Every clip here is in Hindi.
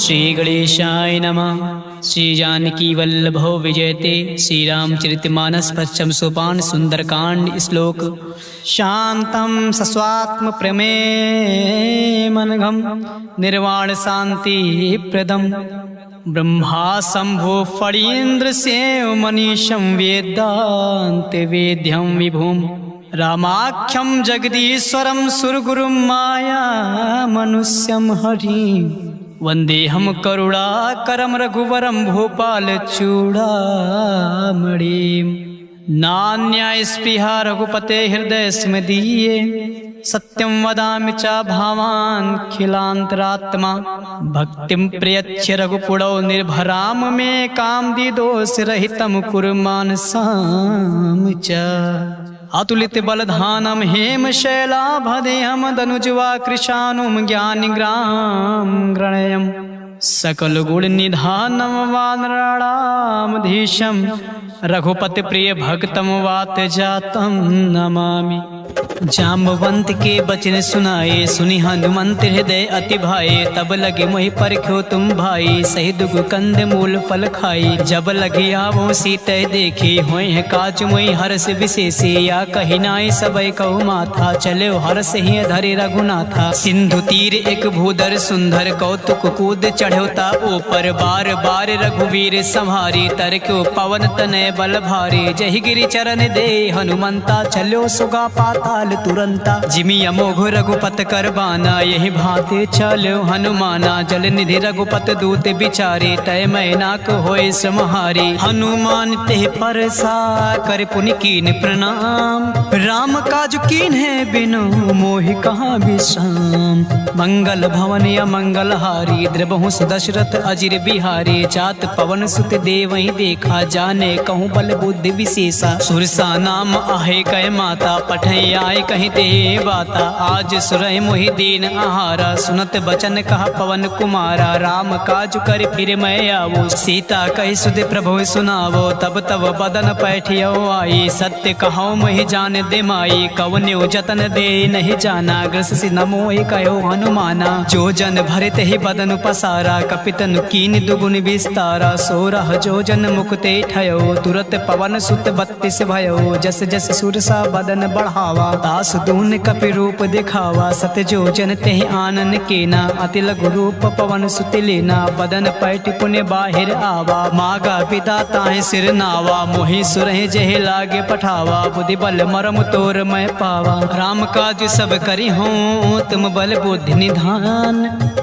श्री गणेशाय नमः। श्री जानकी वल्लभो विजयते। श्री रामचरितमानस पश्चिम सोपान सुंदरकांड श्लोक। शांतं सस्वात्म प्रमेमनघं निर्वाण शांति प्रदम ब्रह्मा शंभो फणीन्द्र सेव मनीषं वेदांत वेद्यं विभुम रामाख्यं जगदीश्वरं सुरगुरुं माया मनुष्यं हरिं वंदेहम करुणाकरं रघुवरं भूपाल चूड़ामणिं नान्या स्पृहा रघुपते हृदय स्मदीये सत्यं वदामि च भावान् खिलान्तरात्मा भक्तिं प्रयच्छ रघुपुरौ निर्भराम मे कामदिदोषरहितं कुरु मानसां च अतुलित बलधानम हेम शैलाभदेहम दनुजवा कृशानुम ज्ञानिग्राम गणयम सकल गुण निधानम वानराणामधीशम रघुपति प्रिय भक्तम वात जातम नमामि। जाम्बवंत के बचन सुनाए सुनि हनुमंत हृदय अति भाए तब लगे मोहि परख्यो तुम भाई सही दुग कंद मूल फल खाई जब लगे आवो सीते देखे होय है काज मोहि हर्ष विशेषे या कही नाई सबय कहु माथा चले हर्ष ही धरे रघुनाथा सिंधु तीर एक भूधर सुंदर कौतुक कूद चढ़ोता ऊपर बार बार रघुवीर संहारी तरक्यो पवन तनय बल भारी जहि गिरि चरण दे हनुमंता चलो सुगा पाताल तुरंता जिमि अमोघ रघुपत करबाना यही भांति चलो हनुमाना जल निधि रघुपत दूत बिचारे तय मैनाक होय समहारी हनुमान ते परसा कर पुनि कीन प्रणाम राम काज कीन है बिनु मोहि कहाँ विश्राम मंगल भवन या मंगल हारी द्रबहु दशरथ अजिर बिहारी जात पवन सुत देवहि देखा जाने कहूँ बल बुद्धि विशेषा सुरसा नाम आहे कह माता पठै आए कहीं ते बाता आज सुरह मोहि दीन आहारा सुनत बचन कहा पवन कुमारा राम काज कर फिर मैं आवो सीता कही सुध प्रभु सुनावो तब तब बदन पैठियो आई सत्य कहो मोहि जान दे माई कवन्यो जतन दे नहीं जाना ग्रस सि नमोहि कहो हनुमाना जो जन भरत ही बदन पसारा कपितन कीन दुगुन विस्तारा सोरह जो जन मुक्ते ठयो तुरत पवन सुत 32 भयो जस जस सुरसा बदन बढ़ावा दास दून कपि रूप दिखावा सत जो जन तेहि आनन केना अति लघु रूप पवन सुत लेना बदन पैठ पुण्य बाहिर आवा मागा पिता ताहि सिर नावा मोहि सुरहि जहि लागे पठावा बुद्धि बल मरम तोर मैं पावा राम काज सब करि हों तुम बल बुद्धि निधान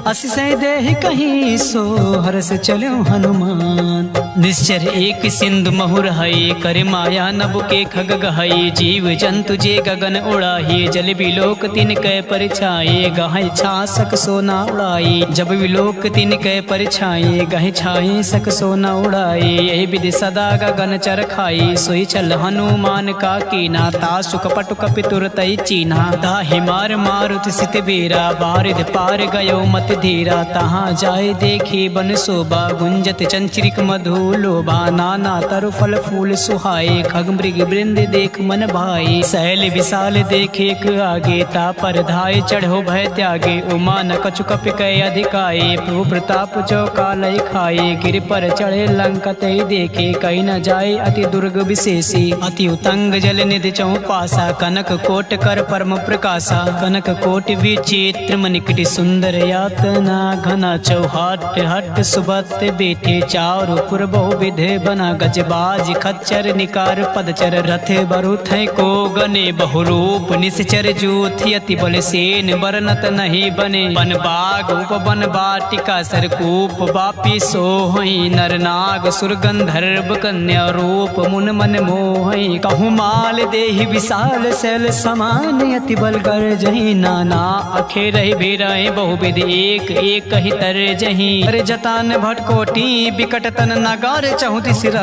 असिसै देहि कहीं सो हरस चलो हनुमान निश्चर एक सिंधु महुर हई कर माया नभ के खग गहई जीव जंतु जे गगन उड़ाही जल विलोक तिन कै परछाए गहै छासक सोना उड़ाई जब विलोक तिन कै परछाए गहै छाए सक सोना उड़ाई यही विधि सदा गगन चर खाई सोई चल हनुमान का कीना तासु कपट कपि तुरतै चीना ताहि मार मारुति सित बेरा बारिद पार गयो मत धीरा तहाँ जाय देखी बन शोभा गुंजत चंचरिक मधु लोभा नाना तरु फल फूल सुहाए खग मृग वृंद देख मन भाई सैल विशाल देखे एक आगे ता पर धाय चढ़ो भय त्यागे उमा न कछु कपि कै अधिकाए प्रभु प्रताप जो कालय खाए गिर पर चढ़े लंकत देखे कहीं न जाए अति दुर्ग विशेषी अति उतंग जल निधि चौपासा कनक कोट कर परम प्रकाशा कनक कोट विचित्र मनिकटि सुंदर यातना घना चौहाट हट सुबत बेटे चारु पुर बहु विधे बना गजबाज खच्चर निकार पदचर रथ बरुथ को गने बहुरूप निश्चर जूथि अति बल सेन बरनत नहीं बने बन बाग उप बन बाटिका सरकूप बापी सोहई नरनाग सुरगंधर्व कन्या रूप मुन मन मोहई कहूँ माल देहि विशाल शैल समान अति बल कर जही नाना अखे रही बेराए बहुविध एक एक ही तर जही अरे जतान भटकोटी बिकट तन नगार चहुति सिर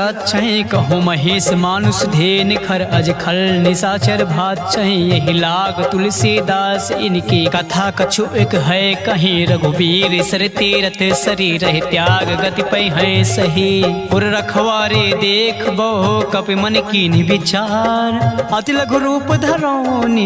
कहूँ महेश मानुष धेन खर अज खल निशाचर भात चाहिए यही लाग तुलसीदास इनकी कथा कछु एक है कहीं रघुबीर सर तीरथ शरीर है त्याग गति पै है सही पुर रखवारे देख बहु कपि मन की विचार अति लघु रूप धरो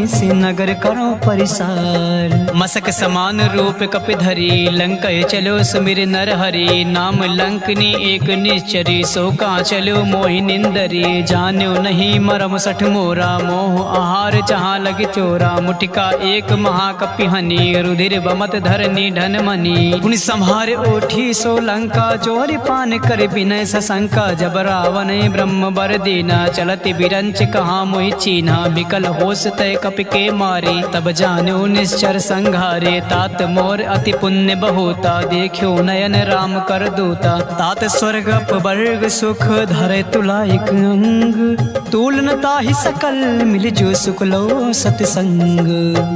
से नगर करो परिसार मसक समान रूप कपि धरी लंक चलो सुमिर नर हरि नाम लंकनी एक निश्चरी सो का चलो मोहि निंदरी जान्यो नहीं मरम सठ मोरा मोह आहार जहाँ लग चोरा मुटिका एक महाकपि हनी रुधिर बमत धरनी धन मनी पुनि संहार ओठी सो लंका जोरि पान कर विनय सशंका जब रावण ब्रह्म बर दीना चलति बिरंच कहाँ मोहि चीन्हा बिकल होश तय कपि के मारे तब जान्यो निश्चर संघारे तात मोर अति पुण्य बहुता देखो नयन राम कर दूता तात स्वर्ग वर्ग सुख धरे तुला एक अंग तूलन ताहि सकल मिल जो सुख लो सतसंग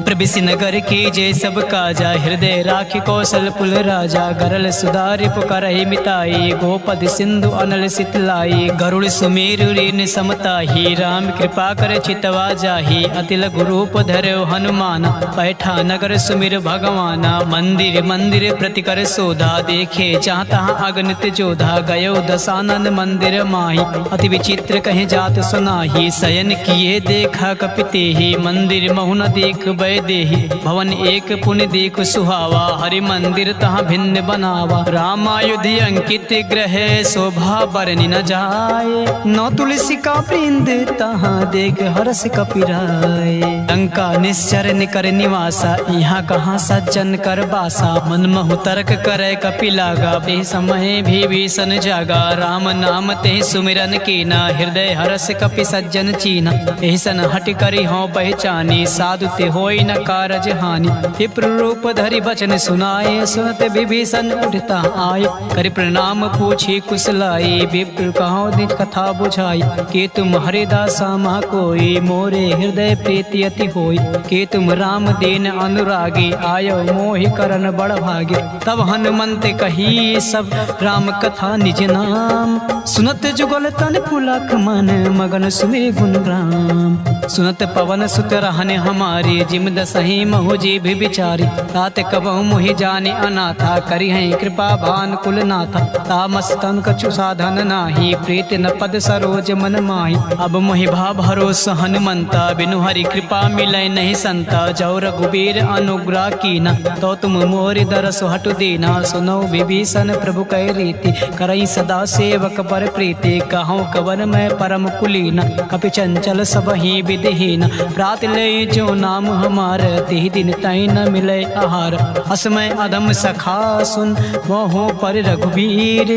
प्रबिसि नगर के जय सब काजा हृदय राखि कौशल पुल राजा गरल सुधारि पुकारहि मिताई गोपद सिंधु अनल सितलाई गरुड़ सुमेरु रीन समताही राम कृपा कर चितवा जाही अति लघु रूप धरो हनुमान बैठा नगर सुमिर भगवाना मंदिर मंदिर प्रति कर सोधा देखे जहाँ तहाँ अगणित जोधा गयो दशानन मंदिर माही अति विचित्र कहीं जात सुनाही शयन किए देखा कपिते ही मंदिर महुन देख बै देही भवन एक पुण्य देख सुहावा हरि मंदिर तहाँ भिन्न बनावा रामायुधि अंकित ग्रह शोभा बरनि न जाए नौ तुलसी का वृंद तहाँ देख हरस कपिराय लंका निश्चर निकर निवासा यहाँ कहाँ सज्जन कर बासा मन महु तर्क करे कपि लागा बे समय भी भीषण जागा राम नाम ते सुमिरन कीना हृदय हरस कपि सज्जन चीना ऐसन हट करी हो पहचानी साधु ते होई न कारज हानि विप्र रूप धरि बचन सुनाए सुनत विभीषण उठता आए कर प्रणाम पूछी कुशलाई विप्र कहो निज कथा बुझाई के तुम हरिदासा मा कोई मोरे हृदय प्रीति अति होई के तुम राम दीन अनुरागी आयो मोहि करन बड़ भागे तब हनुमंत कही सब राम कथा निज नाम सुनत जुगल तन पुलक मन मगन सुमे गुण राम सुनत पवन सुत रहने हमारी जिम दसही महु जी भी बिचारी तात कबहु मुहि जाने अनाथा करी है कृपा भान कुल नाथा तामस तन कछु साधन नाही प्रीत न पद सरोज मन माही अब मोहि भा भरोस हनुमंता बिनु हरि कृपा मिलै नहीं संता जौ रघुबीर अनुग्रह कीना तो तुम मोरि दरस हटु दीना सुनो विभीषण प्रभु कै रीति करई सदा सेवक पर प्रीति कहूँ कवन में परम कुलीना कपि चंचल सब ही विधिहीन प्रात ले जो नाम हमार तिहि दिन तई न मिले आहार असमय अधम सखा सुन मोहो पर रघुबीर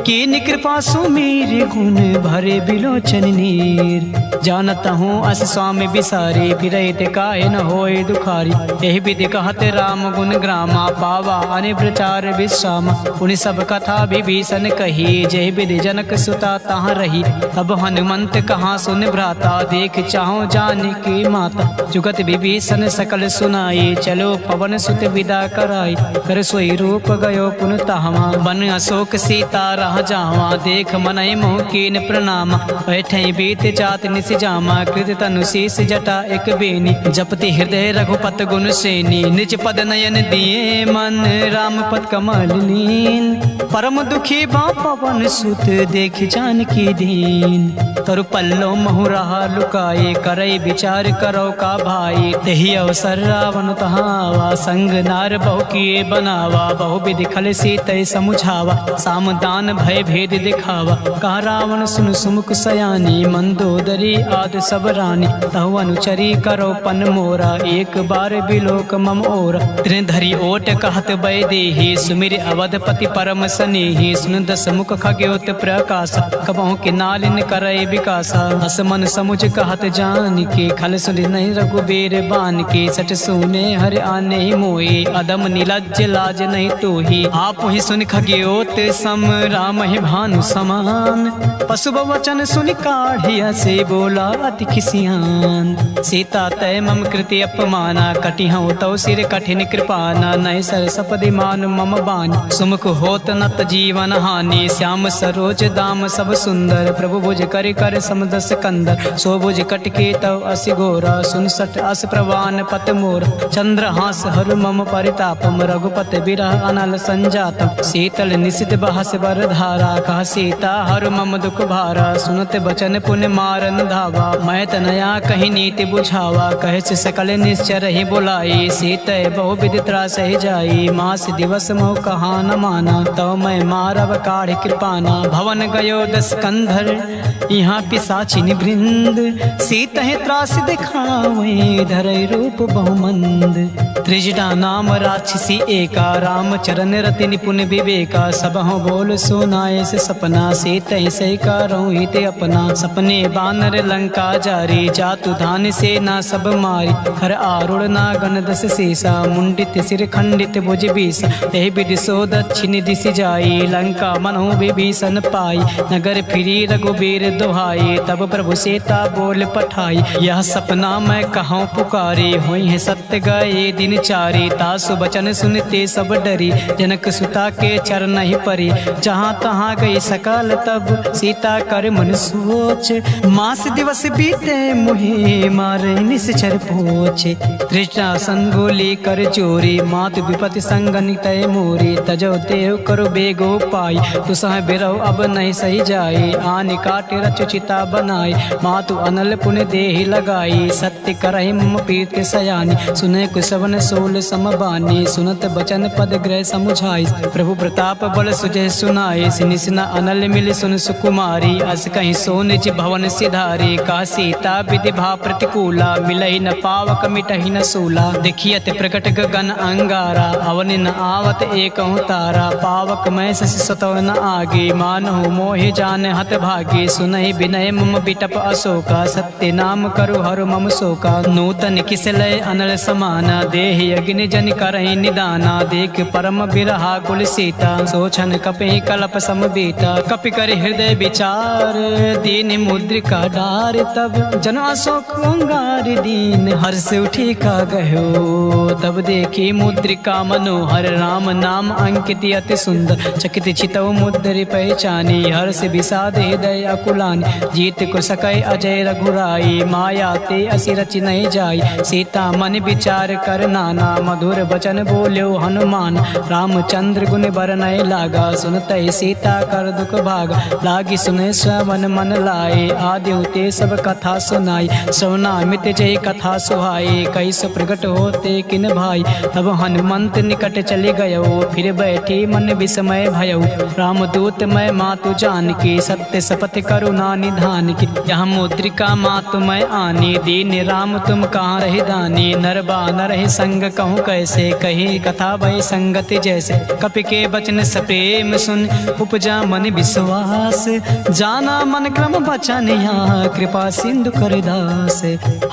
कीन कृपा सुमीर गुण भरे बिलोचन नीर जानत हूँ अस स्वामी बिसारी फिरैत काहे न होए दुखारी यही विधि कहत राम गुण ग्रामा पावा अने प्रचार विश्राम पुनि सब कथा विभीषण कही जय विधि जनक सुता तहाँ रही अब हनुमंत कहाँ सुन भ्राता देख चाहो जान की माता जुगत विभीषण सकल सुनाई चलो पवन सुत विदा कराई कर सोई रूप गयो पुन तहवा बन अशोक सीता रह जावा देख मनय मोह कीन प्रणाम बैठे बीत जात निस जामा कृत तनु शीस जटा एक बेनी जपति हृदय रघुपत गुण श्रेणी निज पद नयन दिए मन राम पद कमल लीन परम दुखी बा पवन सुत देख जान की दीन तरु पल्लो महु रहा लुकाए करई विचार करो का भाई तेहि अवसर रावण तहावा संग नार बहु किए बनावा बहु विधि खल सीतै समुझावा सामदान भय भेद दिखावा कहा रावण सुन सुमुख सयानी मंदोदरी आद सब रानी तहु अनुचरी करो पन मोरा एक बार बिलोक मम ओरा त्रिन धरी ओट कहत बै देहि सुमिर अवधपति परम सनेहि सुन दस मुख खग्योत प्रकाश कबहु के नालिन करय विकासा हस मन समुझ कहत जान के खल सुन नहीं रघुबीर बान के सट सुने हर आने मोए अदम नीलज लाज नहीं तो ही आप ही सुन खग्योत सम राम ही भानु समान पशु वचन सुन काढ़िया से बोला अति खिसियान सीता तय मम कृति अपमाना कटि हूँ तो सिर कठिन कृपाना नय सर सपदि मान मम बान सुमुख होत नत जीवन हानि श्याम सरोज दाम सब सुंदर प्रभु भुज कर कर समदस कंदर सो भुज कटके तव अस बसी गोरा सुन सठ अस प्रवान पत मोर चंद्र हास हरु मम परितापम रघुपत बिरह अनल संजातम शीतल निशित बहस बर धारा कह सीता हरु मम दुख भारा सुनत बचन पुण्य मारन धावा मैं तनया कहीं नीति बुझावा कहे से सकल निश्चर ही बुलाई सीत बहु विधि त्रास ही जाई मास दिवस मोह कहा न माना तो मैं मारव काढ़ कृपाना भवन गयो दस कंधर यहाँ पिसाचिन वृंद सीत है त्रास दिखावे धरई रूप बहुमंद त्रिजटा नाम राक्षसी एका राम चरण रति निपुण विवेका सब हो बोल सुनाए से सपना सीत से करो हित अपना सपने बानर लंका जारी जातु धान से ना सब मारी हर आरुण नागन दस सीसा मुंडित सिर खंडित भुज बीसा ते विधि सो दक्षिण दिश जाई लंका मनो विभीषण पाई नगर फिरी रघुबीर दुहाई तब प्रभु सीता बोल पठाई यह सपना मैं कहूँ पुकारी हुई है सत्य गए दिन चारी तासु बचन सुनते सब डरी जनक सुता के चरण ही परी जहाँ तहाँ गई सकल तब सीता कर मन सोच मास दिवस बीते मुहे मारे निश्चर पोछे तृष्णा संगोली कर चोरी मातु विपति संगन तय मोरी तजो देव करो बेगो पाई तु सह बिरव अब नहीं सही जाए आन काटे रचुचिता बनाई मातु अनल पुण्य देहि लगाई सत्य करहि मम पीत सयानी सुने कुसवन सोल समबानी सुनत बचन पद ग्रह समुझाई प्रभु प्रताप बल सुजय सुनाए सिनिसना अनल मिल सुन सुकुमारी अस कहीं सो निज भवन सिधारी का सीता विधि भा प्रतिकूला मिलई न पावक मिटहि न सूला देखियत प्रकट गगन अंगारा अवन न आवत एक तारा पावक मैं शशि सतव न आगे मानहु मोहि जान हत भागे सुनहि विनय मम बिटप अशोका सत्य नाम करु हरु मम शोका नूतन किसलय अनल समाना देह अग्नि जन करहि निदाना देख परम बिरहा कुल सीता सोचन कपि कलप समबीता कपि कर हृदय विचार दीन मुद्रिका डार तब जन अशोक अंगार दीन हर्ष उठी का गयो तब देखी मुद्रिका मनोहर राम नाम अंकित अति सुंदर चकित चितव मुद्रि पहचानी हर्ष विषाद हृदय अकुलानी जीत को सकय अजय रघुराई माया ते असी रचि नहीं जाई सीता मन विचार कर नाना मधुर वचन बोल्यो हनुमान रामचंद्र गुण बरनय लागा सुनते सीता कर दुख भागा लागी सुने श्रवण मन लाए आदि ते सब कथा सुनाई श्रवणामित जय कथा सुहाए कैसे प्रकट होते किन भाई तब हनुमंत निकट चले गयो फिर बैठी मन विस्मय भयो रामदूत मैं मातु जान की सत्य शपथ करुणा निधान की यहाँ मुद्रिका मातु मैं आनी दीन राम तुम कहाँ रही दानी नर बानर ही संग कहूँ कैसे कही कथा भई संगति जैसे कपि के बचन सप्रेम सुन उपजा मन विश्वास जाना मन क्रम बचन यहाँ कृपा सिंधु करदास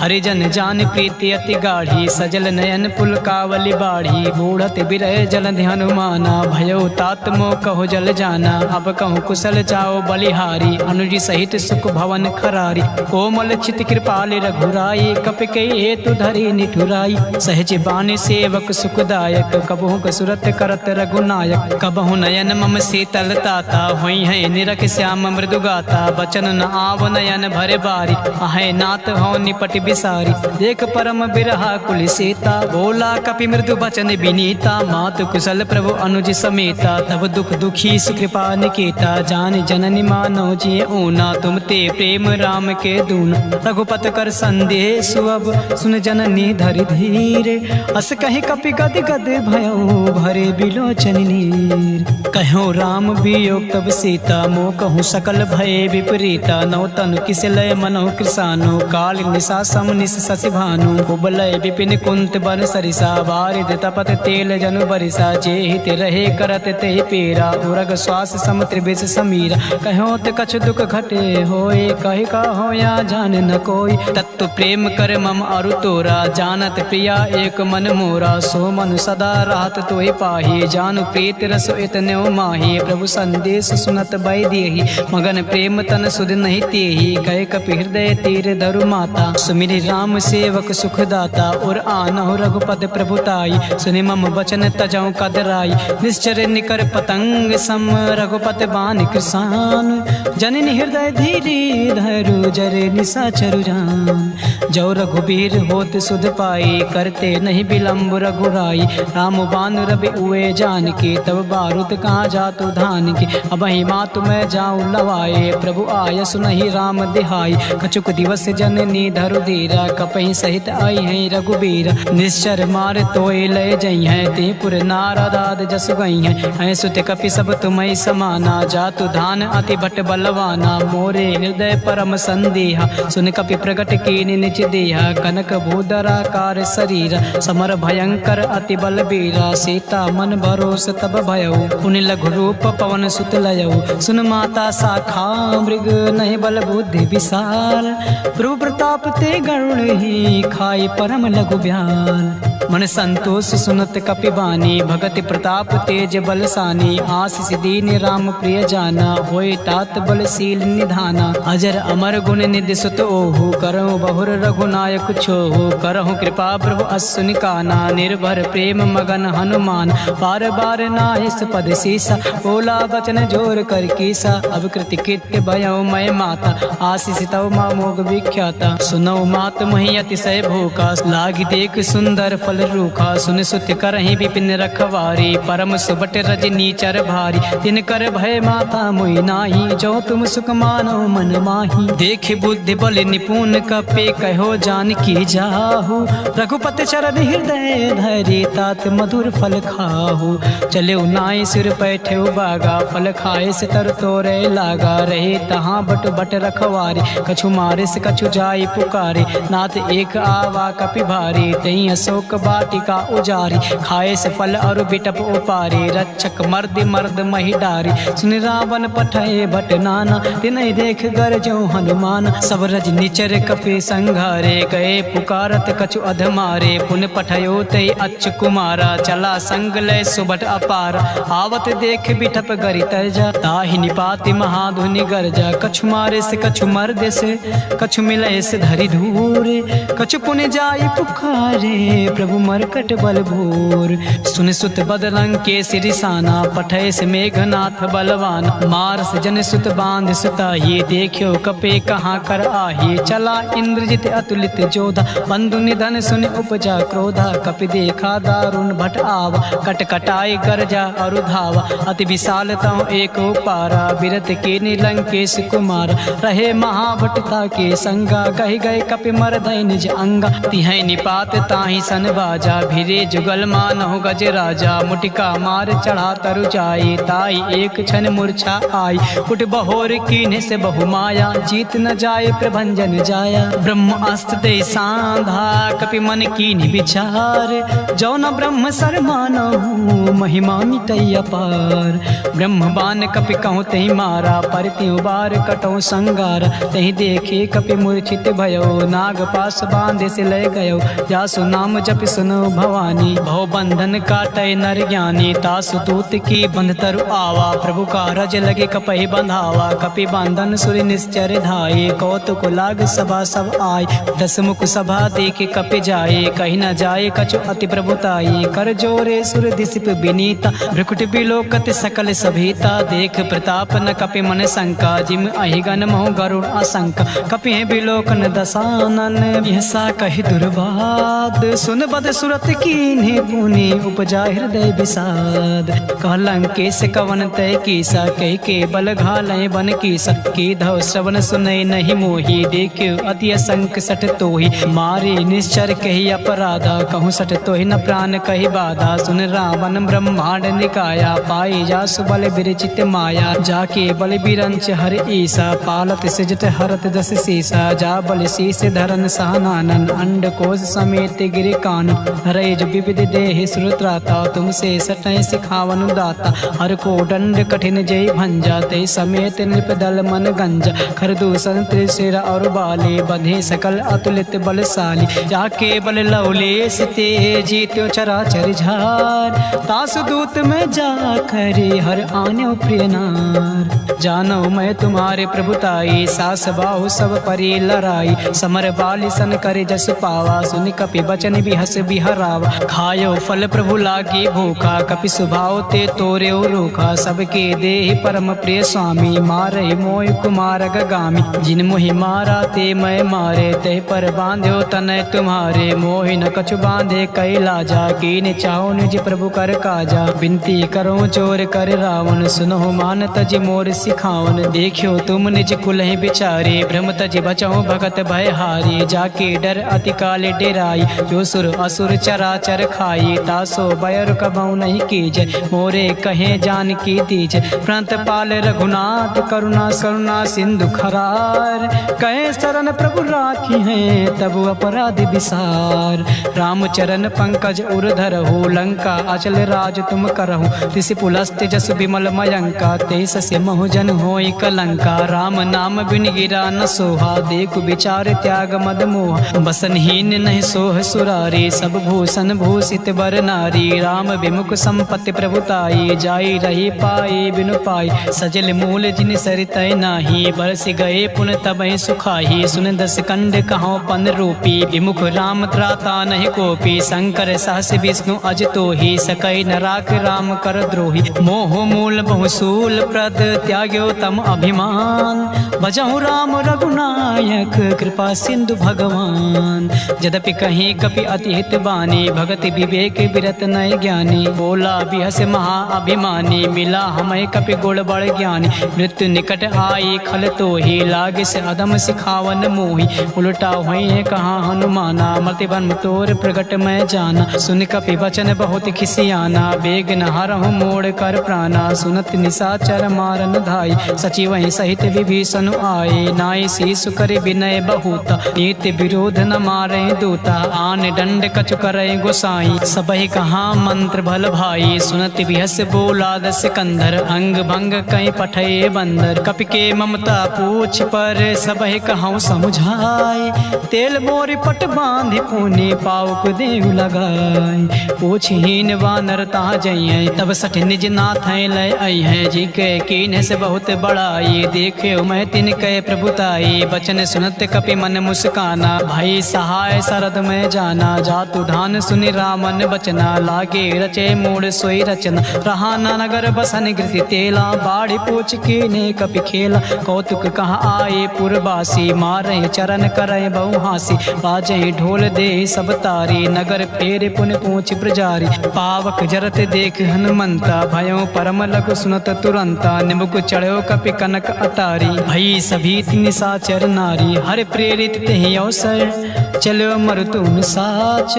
हरिजन जान प्रीति अति गाढ़ी सजल नयन पुलकावली बाढ़ी बूढ़त बिरह जल हनुमाना भयो तात मोह कहो जल जाना अब कहूँ कुशल जाओ बलिहारी अनुजी सहित सुख भवन खरारी कोमल चित कृपाल रघुराई कपि के हेतु धरी निठुराई सहज बानी सेवक सुखदायक कबहु कसुरत करत रघुनायक कबहु नयन मम शीतल ताता हुई है निरख श्याम मृदु गाता बचन न आव नयन भरे बारी आहे नाथ हो निपट बिसारी देख परम बिरहा कुल सीता बोला कपि मृदु बचन विनीता मातु कुशल प्रभु अनुज समेता तब दुख दुखी सुकृपा निकेता जान जननी मानो जी ऊना तुम ते प्रेम राम के दूना रघुपत कर संदेह सुअब सुन जननी धरि धीरे अस कहि कपि गद गद भयो भरे बिलोचन नीर कहो राम वियोग तब सीता मोह कहूँ सकल भय विपरीता नौ तनु किस लय मनो कृसानो काल निशा सम निश शशि भानु कुबलय विपिन कुंत बन सरिसा बारिद तपत तेल जनु बरिसा जे हित रहे करत ते पेरा उरग श्वास सम त्रिविश समीरा कहो ते कछु दुख घटे होए कहि का हो या जान न कोई तत्व प्रेम कर मम अरु तोरा जानत प्रिया एक मन मोरा सो मन सदा रात तोहि पाही जानु प्रीत रस इतने माही प्रभु संदेश सुनत बै देहि मगन प्रेम तन सुध नहीं तेहि कह कपि हृदय तीर धरु माता सुमिरि राम सेवक सुखदाता और आनहु रघुपद प्रभुताई सुनि मम वचन तजौ कदराई निश्चर निकर पतंग सम रघुपत बान कृसान जननी हृदय धीरे धरु जरे निशा चरु जान निधान। जो रघुबीर होत सुध पाई, करते नहीं विलम्ब रघुराई। राम बान रवि उए जान की, तब बारूद कहाँ जातु धान की। अब मातु मैं जाऊँ लवाए, प्रभु आय सुनहि राम दिहाई। कछुक दिवस जननी धरु धीरा, कपहि सहित आई हैं रघुबीरा। निश्चर मार तोय लय जई हैं, ते पुर नारदाद जस गई हैं। हैं सुत कपि सब तुम्हें समाना, जातु धान अति भट बलवाना। मोरे हृदय परम संदेहा, सुन कपि प्रगट कीनि निज देहा। कनक भूधराकार शरीर, समर भयंकर अति बलबीरा। सीता मन भरोस तब भयउ, पुनि लघु रूप पवन सुत लयउ। सुन माता शाखा मृग, नहीं बल बुद्धि विशाल। प्रभु प्रताप ते गरुड़ ही, खाई परम लघु ब्याल। मन संतोष सुनत कपि बानी, भगत प्रताप तेज बलसानी। आशीष दीन राम प्रिय जाना, होय तात बलशील निधाना। अजर अमर गुण निधि सुत ओहु, करहु बहुर रघुनायक छोहु। करहु कृपा प्रभु असुनि काना, निर्भर प्रेम मगन हनुमान। बार बार नाहिस पद सीसा, बोला बचन जोर कर कीसा। अब कृति कृत्य भयउ मैं माता, आशीष तव मामोग विख्याता। सुनौ मात मही अतिशय भूखा, लागी देख सुंदर फल रूखा। सुन सुत करहि विपिन रखवारी, परम सुबट रजनी चर भारी। तिन कर भय माता मोहि नाही, जो तुम सुख मानो मन माही। देख बुद्धि बल निपुण कपे, कहो जानकी जाहु। रघुपति चरण हृदय धरि, तात मधुर फल खाहु। चले नाई सिर पैठे बागा, फल खाए से तर तोरे लागा। रहे तहाँ बट बट रखवारी, कछु मारे से कछु जाई पुकारे। नाथ एक आवा कपि भारी, तई अशोक वाटिका उजारी। खाए से फल और बिटप उपारी, रक्षक मर्द मर्द मही डारी। सुन रावण पठे भट नाना, तिनहि देख गरजो हनुमान। सब रज निचर कपि संघारे, गए पुकारत कछु अधमारे। पुन पठयो तई अच्यु कुमारा, चला संग लय सुबट अपार। आवत देख बिटप गरि तरजा, ताहि निपाति महाधुनि गरजा। कछु मारे से कछु मर्दे से, कछु मिले से धरि धूरे। कछु पुनि जाई पुकारे, प्रभु मरकट बल भूर। सुन सुत बदलंग के सिरिसाना, पठय से मेघनाथ बलवान। मार से जन सुत बांध सुताही, देखियो कपे कहाँ कर आही। चला इंद्रजित अतुलित जोधा, बंधु निधन सुन उपजा क्रोधा। कपि देखा दारुण भट आवा, कट कटाई गरजा और धावा। अति विशाल तव एक पारा, बिरत के नीलंकेश कुमार। रहे महाभटता के संगा, कहि गए कपि मरदय निज अंगा। तिहै निपात ताहि सन बाजा, भिरे जुगल मानहु गज राजा। मुटिका मार चढ़ा तरु जाई, ताई एक क्षण मूर्छा आई। कुट बहोर कीन्हे से बहु माया, जीत न जाए प्रभंजन जाया। ब्रह्म अस्त्र दे सांधा, कपि मन कीन्हि विचार। जो न ब्रह्म सर मानहु, महिमा मिटई अपार। ब्रह्म बान कपि कहूँ तहि मारा, पर त्यों बार कटौ संगार। तहि देखे कपि मूर्छित भयो, नाग पास बांधे से लय गयो। जासु नाम जपि सुनो भवानी, भव बंधन काटय नर ज्ञानी। तासु दूत की बंध तरु आवा, प्रभु का रज लगे कपहि बंधावा। कपि बंधन सुर निश्चर धाये, कौतुक लाग सभा सब आय। दस मुख सभा देखे कपि जाए, कहीं न जाए कछु अति प्रभुताई। कर जोरे सुर दिसिप विनीता, भ्रुकुट बिलोकत सकल सभीता। देख प्रताप न कपि मन शंका, जिम अहिगन मोह गरुड़ आशंका। कपि बिलोकन दसानन, यसा कहि दुर्वाद। सुन बद सुरत कीन्हे पुनि, उपजा हृदय विषाद। कहलंकेश कवन तय कीसा, कह के बल घालय बन कीसा। की धव श्रवण सुनय नहीं मोही, देखियो अति असंक सठ तोहि। मारे निश्चर कही अपराधा, कहूँ सठ तोहि न प्राण कही बाधा। सुन रावण ब्रह्मांड निकाया, पाई जासु बल विरचित माया। जाके बल बिरंच हर ईसा, पालत सिजट हरत दस सीसा। जा बल शीस धरन सहनानन, अंड कोश समेत गिरि कान। हरे जो विविध देहि श्रुत्राता, तुमसे सटय सिखावन दाता। हर को दंड कठिन जय भंजा, ते समेत नृप दल मन गंजा। खरदूषण त्रिशिर और बाले, बंधे सकल अतुलित बलशाली। जाके बल लवलेश ते, जीत्यो चराचर झार। तासु दूत में जा करे, हर आन्यो प्रिय नार। जानो मैं तुम्हारे प्रभुताई, सास बाहु सब परि लड़ाई। समर बाली सन करे जस पावा, सुन कपि बचन बिहस बिहरावा। खायो फल प्रभु लागी भूखा, कपि स्वभाव ते तोरे रूखा। सबके देहि परम प्रिय स्वामी, मारे मोय कुमार गगामी। जिन मोहि मारा ते मैं मारे, ते पर बांध्यो तनय तुम्हारे, मोहि न कछु बांधे कैला जा, कीन चाहो निज प्रभु कर काजा। बिनती करो चोर कर रावण, सुनो मान तज मोर सिखावन, देखियो तुम निज कुलहि बिचारे, भ्रम तज बचो भगत भय हारी, जाके डर अति काल डेराई, जो सुर असुर चराचर खाई, तासो बयर कबहु नहीं कीजय, मोरे कहे जान की दीजय। प्रांत पाल रघुनाथ करुणा करुणा सिंधु खरार, कहे शरण प्रभु राखी हैं तब अपराध विसार। रामचरण पंकज उरधर हो, लंका अचल राज तुम करहु, तिसि पुलस्त्य जस विमल मयंका, तेस से बहुजन होई कलंका। राम नाम बिन गिरा न सोहा, देखु विचार त्याग मद मोह, बसनहीन नहीं सोह सुरारी, सब भूषण भूषित बर नारी। राम विमुख संपत्ति प्रभुताई, जाई रही पाई बिनु पाई, सजल मूल जिन सरितय नाही, बरस गए पुन तबहि सुखाही। सुन दस कंड कहो पन रूपी, विमुख राम त्राता नहीं कोपी, शंकर सहस विष्णु अज तोहि, सकई न राख राम कर द्रोही। मोह मूल बहुसूल प्रद त्याग्यो तम अभिमान, भजहु राम रघुनायक कृपा सिंधु भगवान। यद्यपि कहीं कपि अति हित बानी, भगति विवेक बिरत नय ज्ञानी, बोला बिहस महा अभिमानी, मिला हमें कपि गुण बड़ ज्ञानी। मृत्यु निकट आई खल तोहि, लागे से अधम सिखावन मोहि, उल्टा हुई है कहाँ हनुमाना, मति बन तोर प्रगट में जाना। सुन कपि वचन बहुत खिसियाना, बेग न हरहु मोड़ कर प्राणा, सुनत निशाचर मारन धाई, सचिव सहित विभीषण आए, नाई शीसु कर विनय बहुता, नीति विरोध न मारे दूता, आन दंड कछु करे गोसाई, सबहि कहा मंत्र भल भाई। सुनत बिहस बोला दस कंधर, अंग भंग कई पठे बंदर, कपि के ममता पूछ पर सबहि कहूँ समुझाए, तेल मोरी पट बांधि पुनि पाउक देहु लगाए। पूछहीन वानर ता जइयै, तब सठ निज नाथ लय अइहै, जी के कीन से बहुत बड़ाई, देखे मैं तिन कै प्रभुताई। बचन सुनत कपि मन मुस्काना, भाई सहाय शरद में जाना, जातु धान सुनि रामन बचना, लागे रचे मूड सोई रचना। रहा ना नगर बसन गृति तेला, बाढ़ पूछ कीने कपि खेला, कौतुक कहाँ आए पुरबासी, मारे चरण करे बहु हासी, बाजे ढोल दे सब तारी, नगर फेर पुन पूछ ब्रजारी। पावक जरत देख हनुमंता, भयो परम लघु सुनत तुरंता, निमुख चढ़ो कपि कनक अटारी, भई सभी निशाचर नारी। हर प्रेरित तेहि अवसर, चलो मरुतुम साच,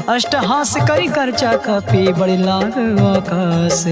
अष्टहास करि करचा कपि बड़ि लाग आकाश।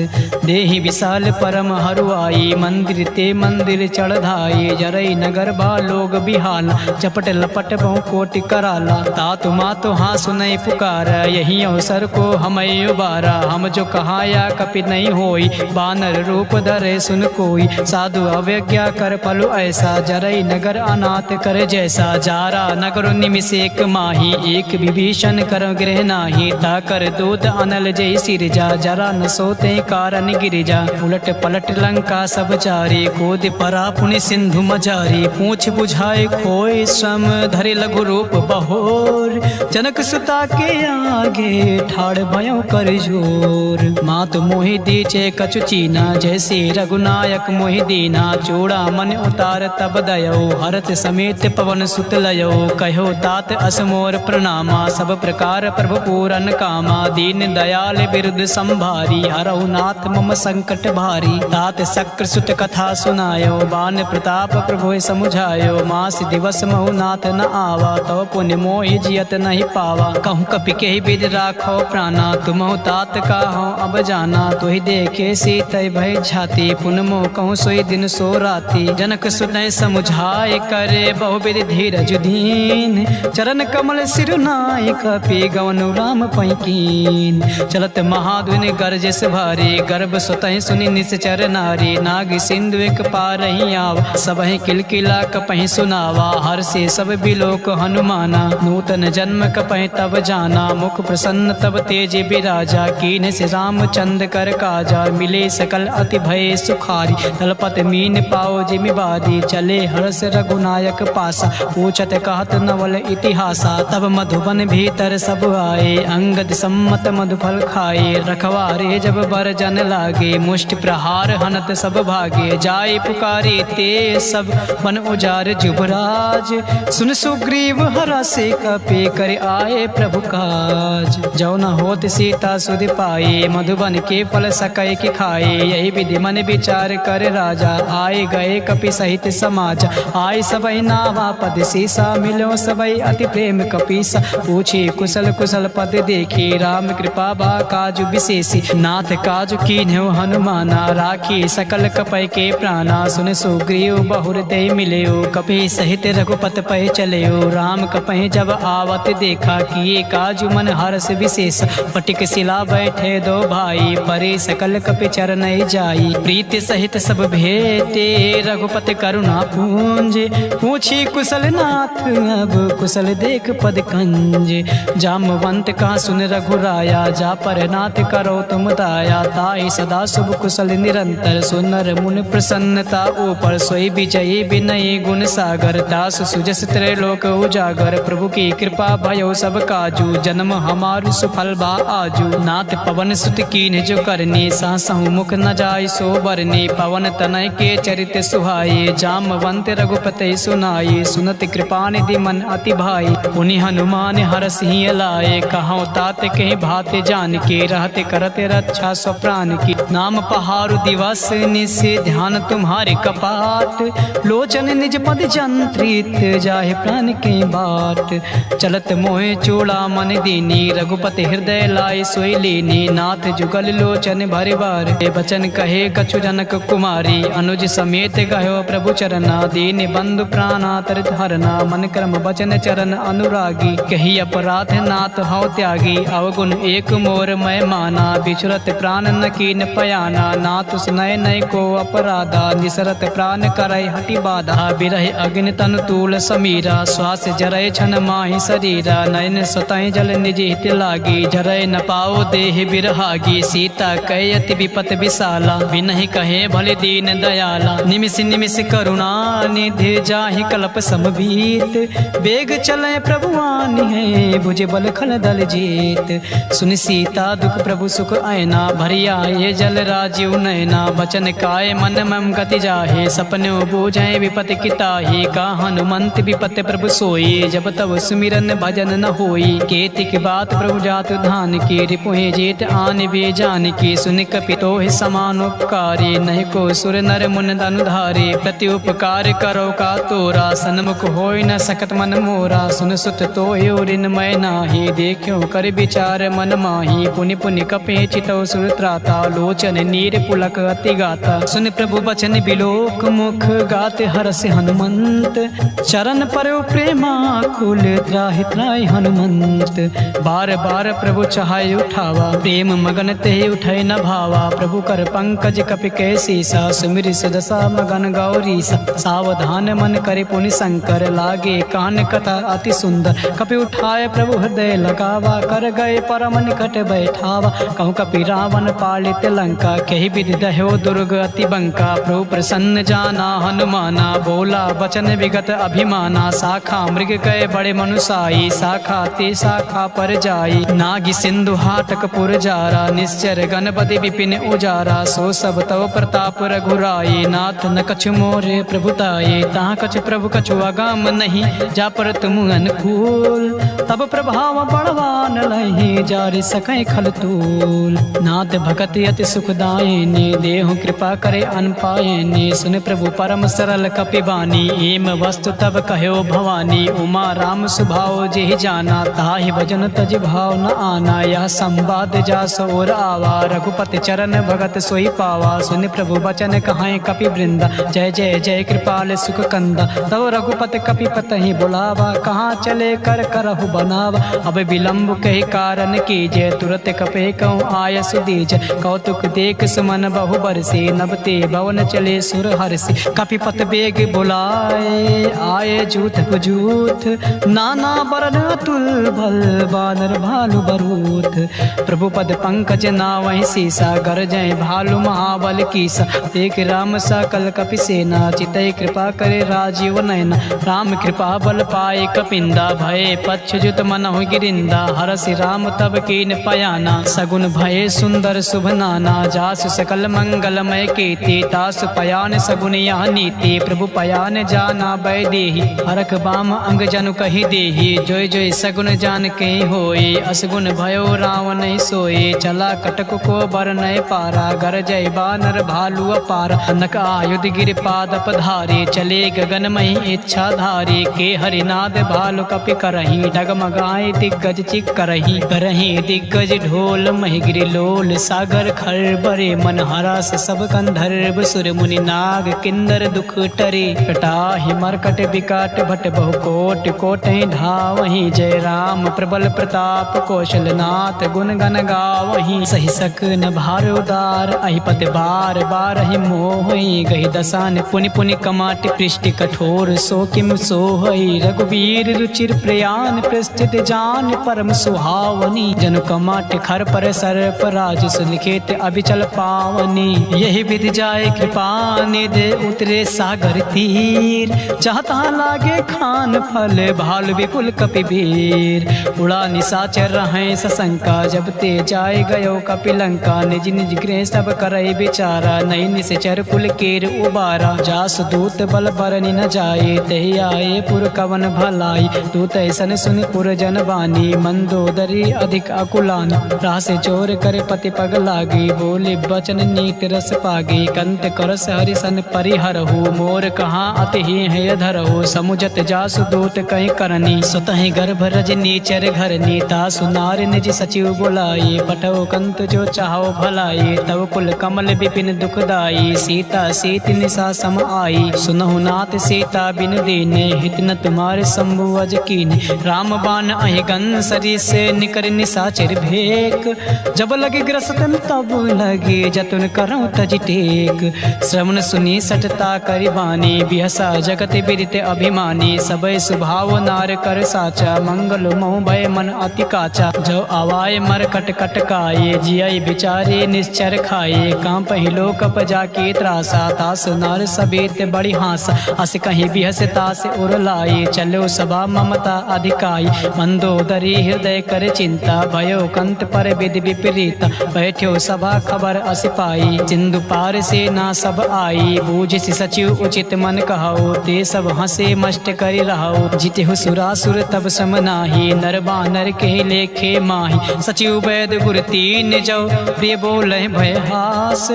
देहि विशाल परम हरुआई, मंदिर ते मंदिर चढ़ाई, जरई नगर बा लोग बिहाला, चपट लपट बहु कोटि कराला। तातु मातु हाँ सुनई पुकार, यही अवसर को हमें उबारा, हम जो कहाया कपि नहीं होई, बानर रूप धरे सुन कोई। साधु अवज्ञा कर पलु ऐसा, जरई नगर अनाथ कर जैसा, जारा नगर निमिष एक माही, एक विभीषण कर गृह नाही, ताकर दूत अनल जय सिरजा, जरा न सोते कारण गिरिजा। उलट पलट लंका सब चारी, कोद परा पुनि सिंधु मजारी, पूछ बुझाए खोए श्रम, धरे लघु रूप बहोर, जनक सुता के आगे ठाड़ भयो कर जोर। मात मोहि दीचे कछु चीना, जैसे रघुनायक मोहि दीना, चूड़ा मन उतार तब दयो, हरत समेत पवन सुत लयो, कहो तात असमोर प्रणामा, सब प्रकार प्रभु पूरन कामा, दीन दयाल बिरुद संभारी, हरहु नाथ मम संकट भारी। तात शक्र सुत कथा सुनायो, बान प्रताप प्रभु समुझायो, मास दिवस महु नाथ न आवा, तो पुण्य मोहि जियत नहीं पावा। कहूँ कपि के विद राखो प्राणा, तुमहु तात का हो अब जाना, तुहि देखे सीत भय झाती, पुन मोह कहूँ सोई दिन सो राती। जनक सुनय समुझाय करे, बहुविध धीरज दीन, चरण कमल सिर नाय कपि गवनु राम पैकीन। चलत महाध्वनि गरजस भारी, गर्भ सुतहि सुनि निश्चर नारी, नाग सिंधु एक पार ही आवा, सबहि किलकिला कपहि सुनावा, हर से सब बिलोक हनुमाना, नूतन जन्म कपहि तब जाना, मुख प्रसन्न तब तेज बिराजा, कीन से रामचंद्र कर काजा, मिले सकल अति भय सुखारी, तलपत मीन पाओ जिमि बारी, चले हर्ष रघुनायक पासा, पूछत कहत नवल इतिहासा। तब मधुबन भीतर सब आए, अंगद सम्मत मधुफल खाए, रखवारे जब बर जन लागे, मुष्टि प्रहार हनत सब भागे, जाय पुकारे ते सब बन उजार जुबरा, काज। सुन सुग्रीव हरा से कपे कर आए प्रभु काज। जो न होत सीता सुध पाए मधुबन के फल सकै कि खाए। यही विधि मन विचार कर राजा आए गए कपि सहित समाज। आए सबई नावा पद सीसा मिलो सबई अति प्रेम कपीसा। पूछे कुशल कुशल पद देखी राम कृपा बा काजु विशेषी। नाथ काजु कीन्हु हनुमाना राखी सकल कपय के प्राणा। सुन सुग्रीव बहुर दे मिलेओ कपि सहित रघुपत पै चलेओ। राम कपहि जब आवत देखा किए काजु मन हर्ष विशेष। पटिक शिला बैठे दो भाई परे सकल कपि चरण जाई। प्रीति सहित सब भेटे रघुपति करुणा पूंज। पूछी कुशल नाथ अब कुशल देख पद कंज। जामवंत कहा सुन रघुराया जा पर नाथ करो तुम दाया। ताहि सदा शुभ कुशल निरंतर सुनर मुन प्रसन्नता ऊपर। सोई विजयी विनयी गुण सागर दास सुजस त्रैलोक उजागर। प्रभु की कृपा भयो सब काजू जन्म हमारु सुफल बा आजू। नाथ पवन सुत कीन्ह जो करनी सासहु मुख न जाय सो बरनी। पवन तनय के चरित सुहाये जामवंत रघुपति सुनाये। सुनत कृपा निधि मन अति भाई पुनि हनुमान हरस ही लाए। कहौं तात कहीं भात जान के रहते करते रक्षा स्व प्राण की। नाम पहारु दिवस निस ध्यान तुम्हारे कपाट। लोचन निज पद जंत्रित जाहे प्राण के बाट। चलत मोहे चूड़ा मन दीनी रघुपति हृदय लाए सोई लीनी। नाथ जुगल लोचन भरे बार बचन कहे कछु जनक कुमारी। अनुज समेत गयो प्रभु चरना दीन बंधु प्राणा तरित हरना। मन कर्म बचन चरण अनुरागी कही अपराध नाथ हौ त्यागी। अवगुण एक मोर मैं माना बिछुरत प्राण न कीन पयाना। नाथ सुनय नय को अपराधा निसरत प्राण करय हटि बाधा। बिरह अग्नि तनु तूल समीरा श्वास जरय छन माहि शरीरा। नयन स्वतः जल निज हित लागी जरय न पाओ देह बिरहागी। सीता कय अति विपत विशाला बिनहि कहे भले दीन दयाला। निमिष निमिष करुणा निधि जाहि कल्प समभीत। बेग चले प्रभुआनि है भुज बल खल दल जीत। सुन सीता दुख प्रभु सुख आयना भरिया ये जल राजीव नयना। बचन काय मन मम गति जाहे सपने बूझे विपत किताही। का हनुमंत विपत प्रभु सोई जब तब सुमिरन भजन न होई। केतिक बात प्रभु जात धान की रिपुहे जेठ आन बे जान की। सुन कपितो समान उपकारी नहीं को सुर नर मुन धनुधारे। प्रति उपकार करो का तोरा सन्मुख होय न सकत मन मोरा। सुन सुत तो ऋण मैं नाही देखो कर विचार मन माही। पुनि पुनि कपे चितौ सुर त्राता लोचन नीर पुलक अति गाता। सुन प्रभु बचन बिलोक मुख गाते हरस हनुमंत। चरण पर प्रेमा कुल त्राहि त्राहि हनुमंत। बार बार प्रभु चाहे उठावा प्रेम मगन ते उठै न भावा। प्रभु कर पंकज कपि कै सीसा सुमिरि सुदशा मगन गौरी। सावधान मन करे पुनि शंकर लागे कान कथा अति सुंदर। कपि उठाए प्रभु हृदय लगावा कर गए परम निकट बैठावा। कहूँ कपि रावण पालित लंका कही विधि दह्यो दुर्ग अति बंका। प्रभु प्रसन्न जाना हनुमाना बोला बचन विगत अभिमाना। शाखा मृग कय बड़े मनुसाई शाखा ते शाखा पर जाई। नागी सिंधु हाटक पुर जारा निश्चर गणपति विपिन उजारा। सो सब तव प्रताप रघुराई नाथ न कछु मोरे प्रभुताये। ता कछु प्रभु कछु अगाम नहीं जा पर तुम अनुकूल। तब प्रभाव बड़वान लहि जारि सकै खल तूल। नाथ भगत अति सुखदायिनी देहु कृपा करे अन पायिनी। सुन प्रभु परम सरल कपि बानी एम वस्तु तब कहो भवानी। उमा राम सुभाव जेहि जाना ताहि भजन तज भाव न आना। यह संवाद जा सोर आवा रघुपति चरण भगत सोई पावा। सुन प्रभु बचन कहाय कपि वृंदा जय जय जय कृपाल सुख कंदा। तब रघुपति कपि पतहि बुलावा कहाँ चले कर करहु बनावा। अब विलंब कही कारण कीजय तुरत कपे कहूँ आय सुदीज। कौतुक देख सुमन बहु बरसे नबते भवन चले सुर हरसी। कपिपत बेग बुलाए आए जूथ पुजूथ नाना बरन अतुल भल बानर भालु बरूथ। प्रभु पद पंकज नावहि सीसा गरजय भालु महाबल कीसा। देख राम सकल कपि सेना चितय कृपा करे राजीव नयना। राम कृपा बल पाए कपिंदा भय पक्ष जुत मनहु गिरिंदा। हरसि राम तब कीन पयाना सगुन भय सुंदर शुभ नाना। जासु सकल मंगलमय कीर्ति तासु पयान सगुन यह नीति। प्रभु पयान जाना वैदेही हरख बाम अंग जनु कही देही जोय जोय सगुन जान के होए असगुन भयो रावण सोए चला कटक को बर नय पारा गर जय बानर भालु अपार नक आयुध गिर पाद पधारे चले गगन मही इच्छा धारे के हरिनाद भालु कपि करही डगमगाए दिग्गज चिक करही दिग्गज ढोल मही गिरि लोल सागर खर बरे मन हरास सब कंधर्व सुर मुनि नाग किन्नर दुख टरे कटाहि मरकट विकट भट बहु कोट कोटहि धावहि जय राम प्रबल प्रताप कौशलनाथ गुण गण गावहि सहि सकन भार उदार अहिपत बार बार ही मोहि गहि दसान पुनि पुनि कमाट पृष्ठ कठोर सो किम सोहई रघुवीर रुचिर प्रयान पृष्ठित जान परम सुहावनी जनु कमाट खर पर सर्प राज सुलिखित अभिचल पावनी यही विधि जाय कृपा निधि उतरे सागर तीर चाहता लागे खान फल भाल विपुल कपिवीर उड़ा निशाचर रहे सशंका जब ते जाय गयो कपिलंका निज निज गृह सब करई बिचारा नई निश्चर कुल केर उबारा जास दूत बल बरनि न जाए तहि आए पुर कवन भलाई दूत ऐसन सुन पुर जन बानी मंदोदरी अधिक अकुलानी रास चोर कर पति पग लागी बोले बचन नीत रस पागी कंत करस हरिसन परिहरहु मोर कहाँ अति है धरहु समुझत जासु दूत कहीं करनी स्वतः गर्भ रजनी चर घर नीता सुनार निज सचिव बुलाई पटव कंत जो चाहो भलाई तव कुल कमल विपिन दुखदाई सीता सीत निशा सम आई सुनहु नाथ सीता बिन दीने हित न तुम्हारे शंभु अज कीने राम बाण अहि गन सरी से निकर निशाचर भेक जब लगे ग्रसतन तब लगे जतन करऊं तज टेक श्रवण सुनी सटता करिबानी बिहसा जगत विदित अभिमानी सबय स्वभाव नार कर साचा मंगल मोह भय मन अति काचा जो आवाय मर कट कट काये जिय बिचारे निश्चर खाए कांप हिलो कप जाके त्रासा तास नार सቤत बड़ी हास अस कहीं बिहस तास उर लाए चलो सभा ममता अधिकाई मंदोदरी हृदय कर चिंता भयो कंत पर विधि विपरीत बैठ्यो सभा खबर अस पाई सिंधु पार से ना सब आई बूझ सचिव उचित मन कहो ते सब हंसे मष्ट करि रहो जिते हो सुरासुर तब सम नाही नर बानर के लेखे माही सचिव वैद गुर तीन जो प्रिय बोले भय हास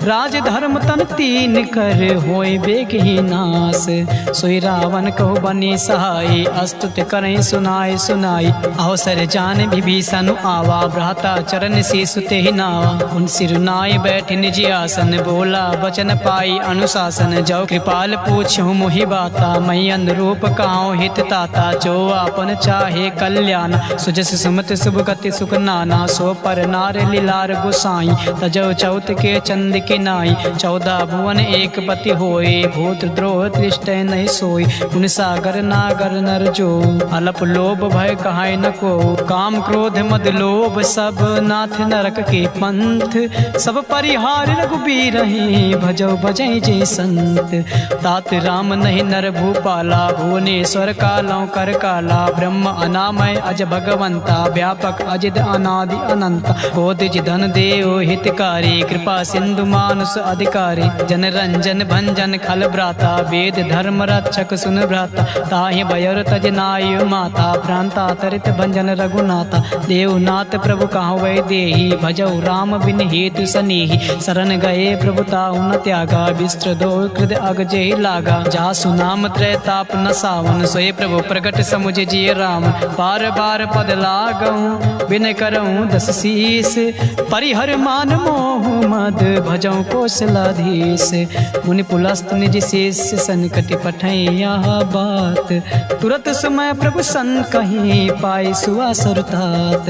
राज धर्म तन तीन कर होय बेग ही नास सोई रावण कहो बनी सहाय अस्तुत करें सुनाय सुनाई अवसर जान विभीषण आवा भ्राता चरण से सुते ही नावा उन सिर नाय बैठ निज आसन बोला वचन पाई अनुशासन जो कृपाल पूछो मोहि बाता मई अनुरूप काओ हित ताता जो आपन चाहे कल्याण सुजस सुमत शुभ गति सुख नाना सो पर नार लीलार गुसाई तजो चौथ के चंद के नाई 14 भुवन एक पति होए भूत द्रोह दृष्ट नहीं सोई उन सागर नागर नर जो अलप लोभ भय कहाय न को काम क्रोध मद लोभ सब नाथ नरक के पंथ सब परिहार रघुबीर रही भजो भजै जय संत तात राम नहीं नर भूपाला भुवनेश्वर कालों कर काला ब्रह्म अनामय अज भगवंता व्यापक अजिद अनादि अनंत बोधिज धन देव हितकारी कृपा सिंधु मानुष अधिकारी जन रंजन भंजन खल भ्राता वेद धर्म रक्षक सुन भ्राता ताहि भयर तज नाय माता प्रांता तरित भंजन रघुनाथा देवनाथ प्रभु कहाँ वै देही भजौ राम बिन हेतु सनेही शरण गए प्रभुता उन त्यागा विस्त्र दो कृद अग जय लागा जासु नाम त्रैताप न सावन सोए प्रभु प्रगट समुझ जिय राम बार बार पद लागऊं बिन करऊं 10 शीस परिहर मान मोह मद भजौ कौशलाधीश मुनि पुलस्त निज शेष संकट पठैया बात तुरत समय प्रभु सन कहीं पाई सुआ सुरतात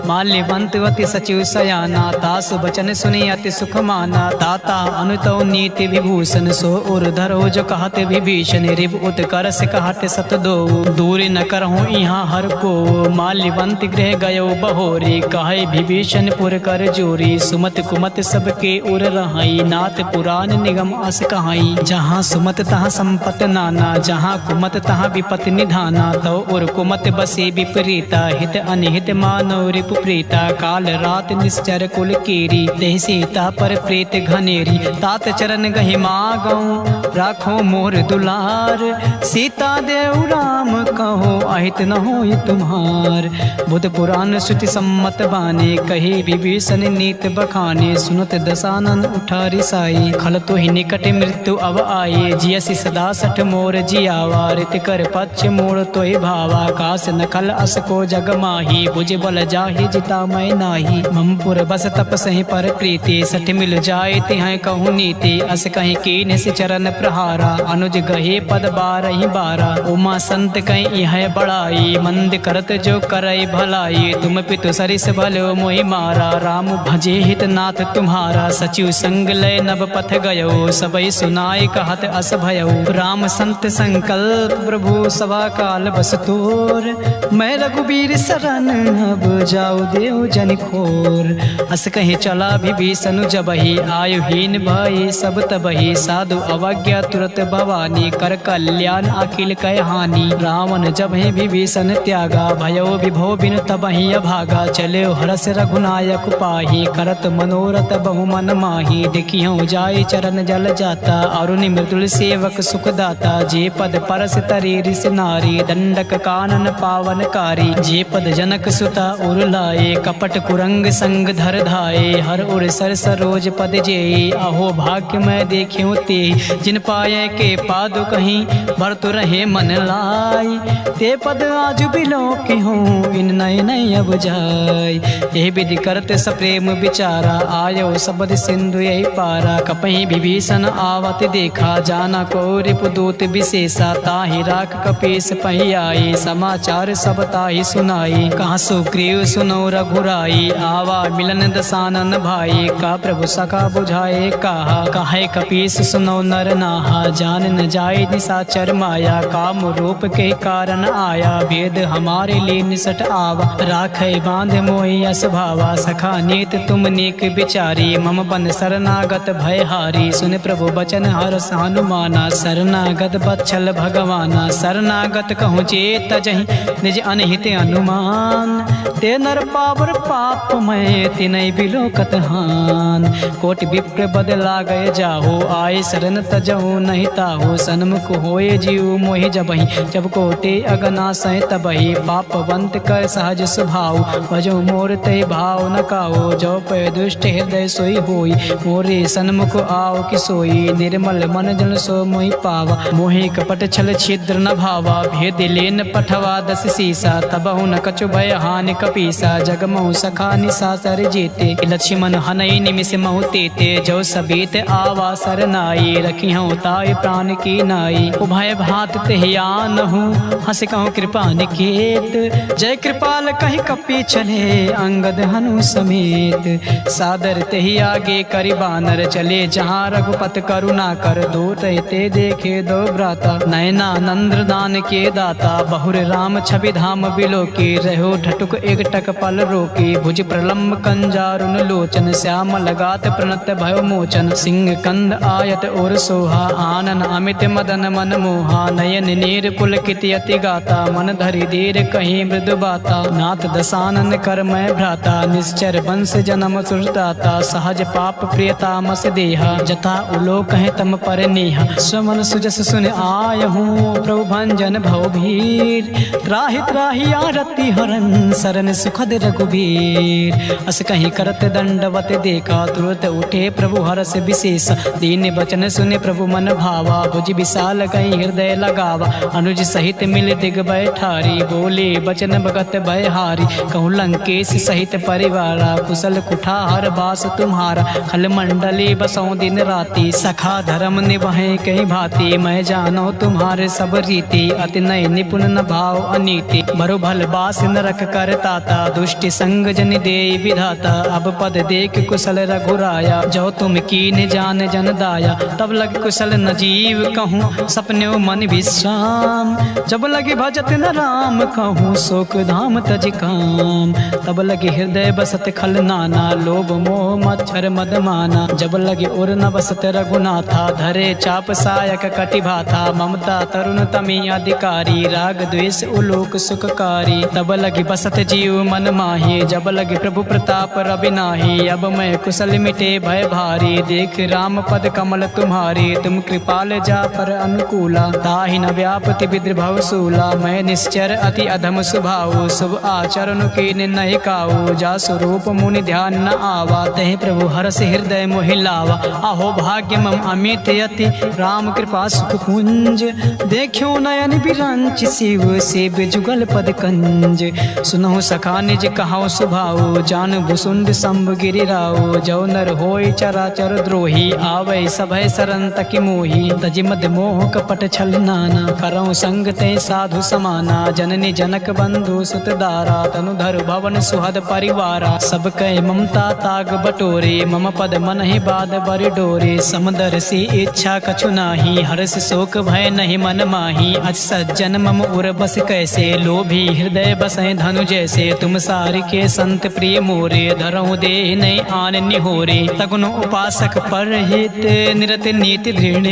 माल्यवंत अति सचिव सयाना तासु बचन सुनी अति सुख माना ताता अनुतो नीति विभूषण सो उर धरो जो कहते विभीषण रिव उत्कर से कहते सत दो दूर न करहूँ यहाँ हर को माल्यवंत गृह गयो बहोरी कहे विभीषण पुर कर जोरी सुमत कुमत सबके उर रहाई नाथ पुराण निगम अस कहाई जहाँ सुमत तहाँ संपत नाना जहाँ कुमत तहाँ विपत निधाना तो उर कुमत बसे विपरीता हित अनिहित मानव रिपु प्रीता काल रात निश्चर कुल केरी देह सीता पर प्रीत घनेरी तात चरण गहि मागऊं राखो मोर दुला प्यार, सीता देव राम कहो अहित न होई तुम्हार। बुध पुराण श्रुति सम्मत बाने, कही विभीषण नीत बखाने। सुनत दशानन उठा रिसाई, खल तो ही निकट मृत्यु अब आए। जियसि सदा सठ मोर जियावा, रित कर पक्ष मोड़ तो ही भावा। कास नखल अस को जग माही, भुज बल जाहि जिता मैं नाही। ममपुर बस तप सही पर प्रीति, सठ मिल जाए तिहाय कहूँ नीति। अस कहीं कीन से चरण प्रहारा, अनुज गहे पद बारहि बारा। उमा संत कहीं यह बड़ाई, मंद करत जो करई भलाई। तुम पितु सरिस भलो मोहि मारा, राम भजे हित नाथ तुम्हारा। सचिव संग लय नभ पथ गयो, सबई सुनाई कहत अस भयो। राम संत संकल्प प्रभु सभा काल बस तोर, मैं रघुबीर शरण अब जाऊ देव जन खोर। अस कहीं चला विभीषण जबहि, आयुहीन भय सब तबहि। साधु अवज्ञा तुरत भवानी, कर कल्याण अखिल कह हानि। रावण जब है विभीषण त्यागा, भयो विभो बिन तबहि अभागा। चले हरस रघुनायक पाही, करत मनोरथ बहु मन माही। देखियो जाय चरण जल जाता, अरुण मृदुल सेवक सुख दाता। जे पद परस तरी ऋष नारी, दंडक कानन पावन कारी। जे पद जनक सुता उर लाए, कपट कुरंग संग धर धाये। हर उर सर सरोज पद जेई, अहो भाग्य मैं देखियो ते। जिन पाए के पादु कहीं, भरत रहे मन लाई। ते पद आज बिलो की हूँ, इन नय नय अब जाय। यह विधि करते सप्रेम विचारा, आयो सबद सिंधु यही पारा। कपहि विभीषण आवत देखा, जाना को रिपुदूत विशेषा। ताहि राख कपीस पही आई, समाचार सब ताहि सुनाई। कहाँ सुग्रीव सुनो रघुराई, आवा मिलन दशानन भाई। का प्रभु सखा बुझाए कहा, काहे कपीस सुनो नर नाहा। जान न जाए निशाचर माया, काम रूप के कारण आया। भेद हमारे लिए निसट आवा, राखे बांध मोहि यस भावा। सखा नीत तुम नेक विचारी, मम बन शरणागत भय हारी। सुन प्रभु बचन हरस हनुमाना, शरणागत बच्छल भगवाना। शरणागत कहूँ चेत जहि, निज अनहित अनुमान। ते नर पावर पाप मैं, तिनय बिलोकत हान। कोटि विप्र बदला गए जाहो, आए शरण तजहु नहीं ताहो। सन्मुख होए जीव मोहि जबहि, जब कोटि अगना सह तबहि। पापवंत कर सहज स्वभाव, भजो मोर ते भाव न काओ। जो पे दुष्ट हृदय सोई होई, मोरे सन्मुख आओ कि सोई। निर्मल मन जन सो मोहि पावा, मोहि कपट छल छिद्र न भावा। भेद लेन पठवा दस सीसा, तबहु न कछु भय हानि कपीसा। जगमहु सखा निशाचर जेते, लक्ष्मण हनई निमिष महु तेते। जो सबीत आवा सरनाई, रखी हूँ ताय प्राण की नाई। उभय भात तेहियान हूँ, हंस कहूँ कृपा निकेत। जय कृपाल कही कपी चले, अंगद हनु समेत। सादर तेहि आगे करि बानर, चले जहाँ रघुपत करुणा कर। दो रहते देखे दो भ्राता, नयना नंद्र दान के दाता। बहुर राम छवि धाम बिलो के, रहो ठटुक एक टक पल रोके। भुज प्रलम्ब कंजारुन लोचन, श्याम लगात प्रणत भयो मोचन। सिंह कंद आयत और सोहा, आनन अमित मदन मन मोहा। नयन नीर पुलकित यति गाता, मन धरि धीर कहीं मृदु बाता। नाथ दशानन कर मैं भ्राता, निश्चर वंश जन्म सुरदाता। सहज पाप प्रियता मस देहा, जता उलोक है तम पर नेहा। श्रवण सुजस सुन आय हूँ, प्रभु भंजन भव भीर। त्राहि त्राहि आरती हरन, सरन सुखद रघुबीर। अस कहीं करत दंडवत देखा, तुरत उठे प्रभु हरस विशेष। दीन बचन सुने प्रभु मन भावा, भुज विशाल गई हृदय लगावा। अनुज सहित मिल दिग बैठारी, बोले बचन भगत भय हारी। कहूँ लंकेश सहित परिवारा, कुशल कुठार बास तुम्हारा। खल मंडले बसों दिन राति, सखा धर्म निभाए कहीं भांति। मैं जानो तुम्हारे सब रीति, अति नय निपुण न भाव अनीति। बरु भल बास नरक कर ताता, दुष्ट संग जन दे विधाता। अब पद देख कुशल रघुराया, जो तुम कीन जान जन दाया। तब लग कुशल न जीव कहूँ, सपने मन विश्राम। जब लगे भजत न राम कहूँ, शोक धाम तज काम। तब लगे हृदय बसत खल नाना, लोभ मोह मच्छर मद माना। जब लगे उर न बसत रघुनाथा, धरे चाप सायक कटिभाथा। ममता तरुण तमी अधिकारी, राग द्वेष उलोक सुखकारी। तब लगे बसत जीव मन माही, जब लगे प्रभु प्रताप रवि नाही। अब मैं कुशल मिटे भय भारी, देख राम पद कमल तुम्हारी। तुम कृपाल जा पर अनुकूला, ताहि न व्यापति विद्रभव सूला। मैं निश्चर अति अधम स्वभाव, शुभ आचरण के नहीं काऊ। जा स्वरूप मुनि ध्यान न आवा, तहि प्रभु हरष हृदय मोहि लावा। आहो भाग्य मम अमित यति, राम कृपा सुख पुंज। देखियो नयन बिरंच, शिव सेव जुगल पद कंज। सुनहु सखा निज कहाओ सुभाओ, जान भुसुंड शंभ गिरिराओ। जो नर होय चराचर द्रोही, आवै सभय शरण तकि मोही। तजि मद मोह कपट छल नाना, करऊँ संग ते साधु समाना। जननी जनक बंधु सुत दारा, तनुधर भवन सुहद परिवारा। सब कह ममता ताग बटोरे, मम पद मन ही बाद बर डोरे। समदर सी इच्छा कछु नाही, हर्ष शोक भय नहीं मन माही। अज सज्जन मम उर बस कैसे, लोभी हृदय बसै धनु जैसे। तुम सारि के संत प्रिय मोरे, धरऊँ दे नहीं आन निहोरे। तगुन उपासक पर हित, निरत नीति दृढ़।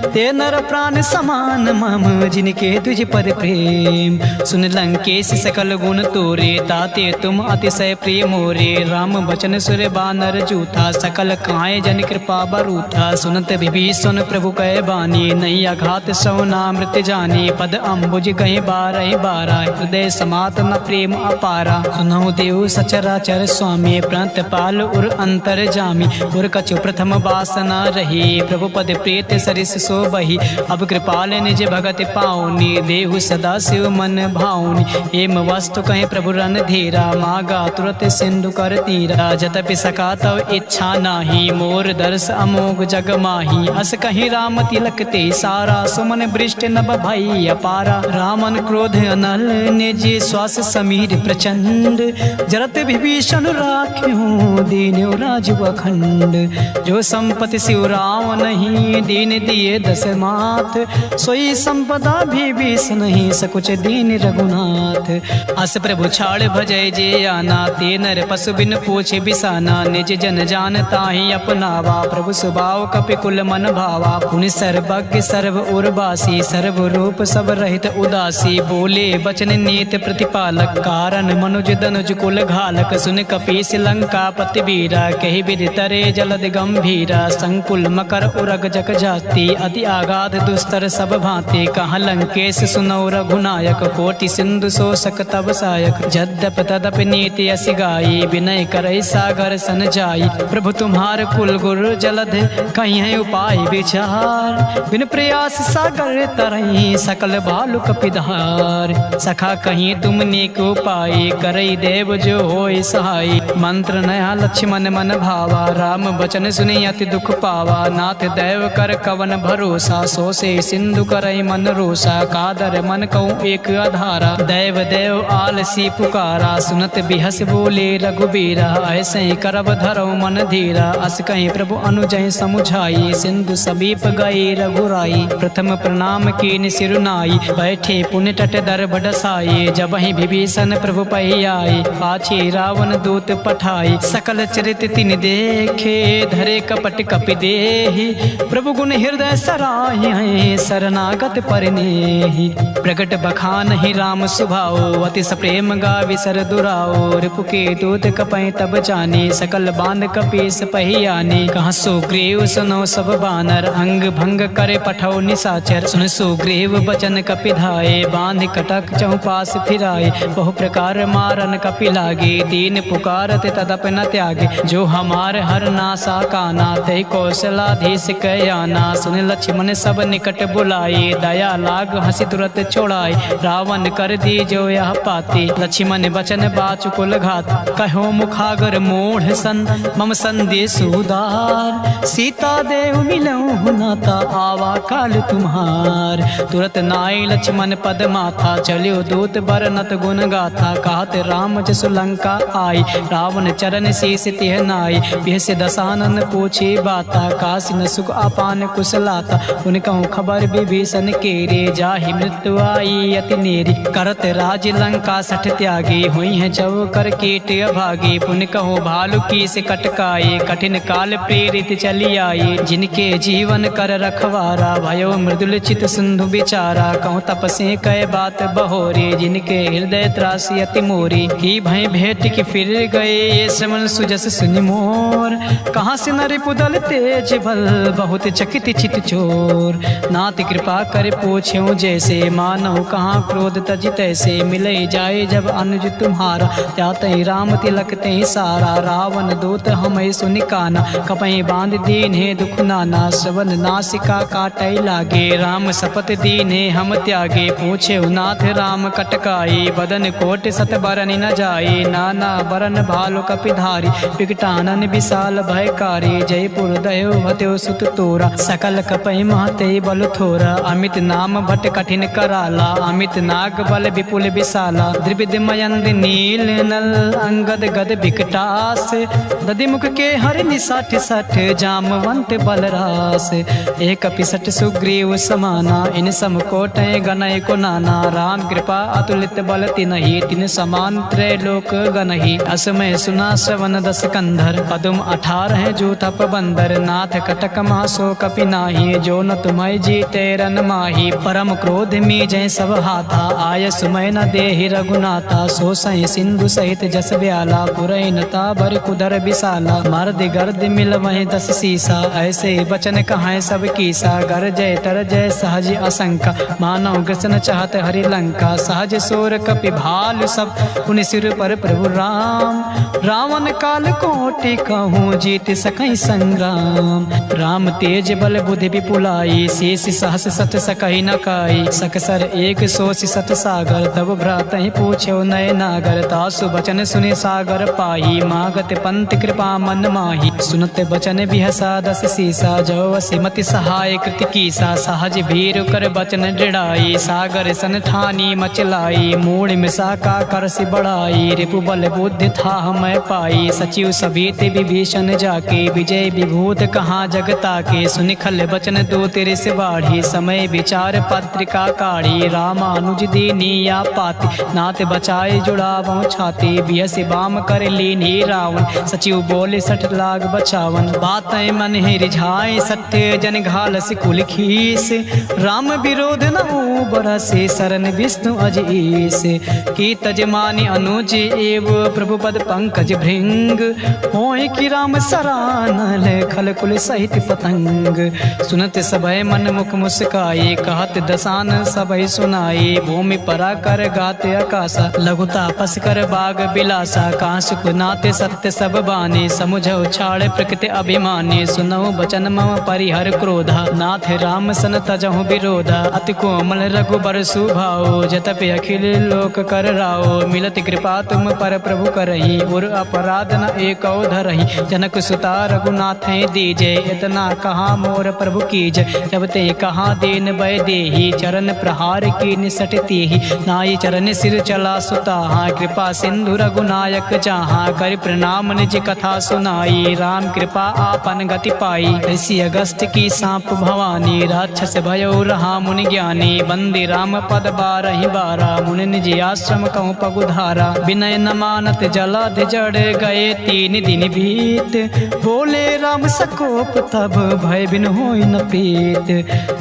ते नर प्राण समान मम, जिनके तुझ पद प्रेम। सुन लंकेश सकल गुण तोरे, ताते तुम अतिशय प्रिय मोरे। राम बचन सुर बानर जूथा, सकल काए जन कृपा बरूथा। सुनत विभीषण प्रभु कह बानी, नहीं अघात सौनामृत जानी। पद अम्बुज कहीं बारह बारा, हृदय समात न प्रेम अपारा। सुनहु देव सचराचर स्वामी, प्रणत पाल उर अंतर जामी। उर कछु प्रथम वासना रही, प्रभु पद प्रीत सरिस सो बही। अब कृपाल निज भगत पाऊनी, देहु सदा शिव मन भाऊनी। एम वस्तु कहीं प्रभु रन धीरा, मागा तुरत सिंधु कर तीरा। जतपि सका तव इच्छा नाही, मोर दर्श अमोघ जग माही। अस कहीं राम तिलक ते सारा, सुमन वृष्ट नभ भई अपारा। रामन क्रोध अनल, निज श्वास समीर प्रचंड। जरत विभीषण राख्यो, दीन्यो राजु अखंड। जो संपत्ति शिव राम नहीं, दीन दिए दस मात। सोई संपदा विभीषण नहीं, सकुच दीन रघुनाथ। अस प्रभु छाड़ भजय जे आना, ते नर पशु बिन पूछे बिसाना। निज जन जान ताहि अपनावा, प्रभु स्वभाव कपि कुल मन भावा। पुनि सर्वज्ञ सर्व उर्वासी, सर्व रूप सब रहित उदासी। बोले वचन नीत प्रतिपालक, कारण मनुज दनुज कुल घालक। सुन कपीस लंका पति बीरा, कही विधि तरे जलद गंभीरा। संकुल मकर उरग जग जाति, अति आगाध दुस्तर सब भांति। कहाँ लंकेश सुनौ रघुनायक, कोटि सिंधु शोषक तब सायक। जद्यप तदप नीति अस गाई, विनय करई सागर सन जाई। प्रभु तुम्हार कुल गुरु जलध, कहीं उपाय विचार। बिन प्रयास सागर तरई, सकल भालु कपिधार। सखा कहीं तुम नेक उपाय, करई देव जो होय सहाय। मंत्र नया लक्ष्मण मन भावा, राम बचन सुनि अति दुख पावा। नाथ दैव कर कवन भरोसा, सो से सिंधु करई मन रोसा। कादर मन कहूँ एक आधारा, दैव देव आलसी पुकारा। सुनत बिहस बोले रघुबीरा, ऐसे करब धरौ मन धीरा। अस कहीं प्रभु अनुजय समुझाई, सिंधु समीप गए रघुराई। प्रथम प्रणाम कीन सिरुनाई, बैठे पुण्य तट दर बडसाई। जब ही विभीषण प्रभु पही आए, पाछे रावण दूत पठाई। सकल चरित तिन देखे, धरे कपट कपि देहि। प्रभु गुण हृदय सराहि, शरणागत परिनेहि। प्रगट बखान ही राम सुभाओ, अति सप्रेम गावि सर दुराओ। रिपु के दूत कपै तब जाने, सकल बांध कपीस पही आने। कहाँ सुग्रीव सुनो सब बानर, अंग भंग करे पठौ निशाचर। सुन सुग्रीव बचन कपि धाये, बांध कटक चौपास फिराए। बहु प्रकार मारन कपि लागे, दीन पुकारत तदप न त्यागे। जो हमार हर नासा काना, तहि कौशलाधीश कयाना। सुन लक्ष्मण सब निकट बुलाए, दया लाग हंसी तुरत छोड़ाए। रावण कर दी जो यह पाते, लक्ष्मण बचन बाचु कुल घात। कहो मुखागर मोढ़ सन, मम संदेश उदार। सीता देव मिलऊँ नाता, आवा काल तुम्हार। तुरत नाई लक्ष्मण पद माथा, चलियो दूत बरनत गुण गाथा। कहत राम जसु लंका आई, रावण चरण शीस तिह नाई। बिहस दसानन पूछे बाता, काशी न सुख अपान कुशलाता। उन कहूँ खबर विभीषण केरे, जाहि मृत्यु आई अति नेरी। करत राज लंका सठ त्यागी, हुई है जव कर कीट अभागी। पुन कहूँ भालु की से कटकाए, कठिन काल प्रेरित चली आई। जिनके जीवन कर रखवारा, भयो मृदुल चित सिंधु बिचारा। कहूँ तपसे कह बात बहोरे, जिनके हृदय त्रासी अति मोरी। की भय भेंट की फिर गए, ये श्रवण सुजस सुनि मोर। कहाँ से नरि पुदल तेज बल, बहुत चकित चित चोर। जोर। नाथ कृपा कर पूछ्यो जैसे, मानव कहाँ क्रोध तज तैसे। मिले जाए जब अनुज तुम्हारा, त्यातहि राम तिलक ते सारा। रावण दूत हमें सुनि काना, कपहि बांध दीन्हे दुख नाना। श्रवण नासिका काटै लागे, राम शपथ दीन्हे हम त्यागे। पूछे नाथ राम कटकाई, बदन कोट सत बरन न जाई। नाना बरन भालु कपिधारी, विकटानन विशाल भयकारी। जयपुर दयो भत्यो सुत तोरा, सकल कपहि महते बल थोरा। अमित नाम भट कठिन कराला, अमित नाग बल विपुल विशाला। द्रिविद मयंद नील नल, अंगद गद विकटास। दधिमुख के हरि निसठ सठ, जामवंत बलरास। एक पिसठ सुग्रीव समाना, इन सम कोटय गनय को नाना। राम कृपा अतुलित बल तिनहि, तिन समान त्रैलोक गनहि। असमय सुना श्रवण दस कंधर, पदुम 18 जूथप बंदर। नाथ कटक मासो कपि नाही, जो न तुम्हें जीते रन माही। परम क्रोध मी जय सब हाथा, आय सुमय न देहि रघुनाथा। सो सहि सिंधु सहित जस ब्याला, पुरई नता भर कुदर विशाला। मर्द गर्द मिल वहीं 10 सीसा, ऐसे बचन कहाँ सब कीसा। गर जय तर जय सहज असंका, मानव कृष्ण चाहत हरि लंका। सहज सोर कपि भालु सब, पुनि सिर पर प्रभु राम। रावण काल कोटि कहूँ, जीत सकई संग्राम। राम तेज बल बुद्धि विपुलाई, शेष सहस सत सकहि न काई। सकसर एक सोच सत सागर, तब भ्रातहि पूछ्यो नय नागर। तासु बचन सुनि सागर पाही, मागत पंत कृपा मन माही। सुनत बचन बिहसा 10 सीसा, जो असिमति सहाय कृति कीसा। सहज भीरु कर बचन दृढ़ाई, सागर सन ठानी मचलाई। मूढ़ मिसा का करसि बढ़ाई, रिपु बल बुद्धि था मैं पाई। सचिव सभीत विभीषण जाके, विजय विभूत कहाँ जगता के। सुनि खल बचन दो तेरे से बाढ़ी, समय विचार पत्रिका काढ़ी। रामानुज दीनिया पाति, नाथ बचाए जुड़ावो छाती। बियसि बाम कर लीन्ही रावण, सचिव बोले 60 लाख बचावन। बातें मन ही रिझाए सत्य, जन घालस कुल खीस। राम विरोध न बरसे, शरण विष्णु अजीस। की तजमानी अनुज एव, प्रभु पद पंकज भृंग। होय कि राम सरानल, खल कुल सहित पतंग। सुनत सभय मन मुख मुस्काए, कहत दसान सभय सुनाए। भूमि परा कर गाते आकाशा, लघुता पस कर बाग बिलासा। कहाँ सुख नाते सत्य सब बाने, समुझो छाड़ प्रकृति अभिमाने। सुनो बचन मम परिहर क्रोधा, नाथ राम सन तजहु विरोधा। अति कोमल रघुबर सुभाओ, जतपि अखिल लोक कर राओ। मिलत कृपा तुम पर प्रभु करही, उर अपराध न एको धरही। जनक सुता रघुनाथ दीजे, इतना कहा मोर प्रभु कीज। जब ते कहा दीन भय देहि, चरण प्रहार की निसटती ही। नाई चरण सिर चला सुताहा, कृपा सिंधु रघुनायक जहाँ। कर प्रणाम निज कथा सुनाई, राम कृपा आपन गति पाई। ऋषि अगस्त की सांप भवानी, राक्षस भयो रहा मुनि ज्ञानी। बंदी राम पद 12 बारा, मुनि निज आश्रम कहूँ पगुधारा। विनय न मानत जलधि जड़ गए, 3 दिन बीत। बोले राम सकोप तब, भय बिन होई न प्रीत।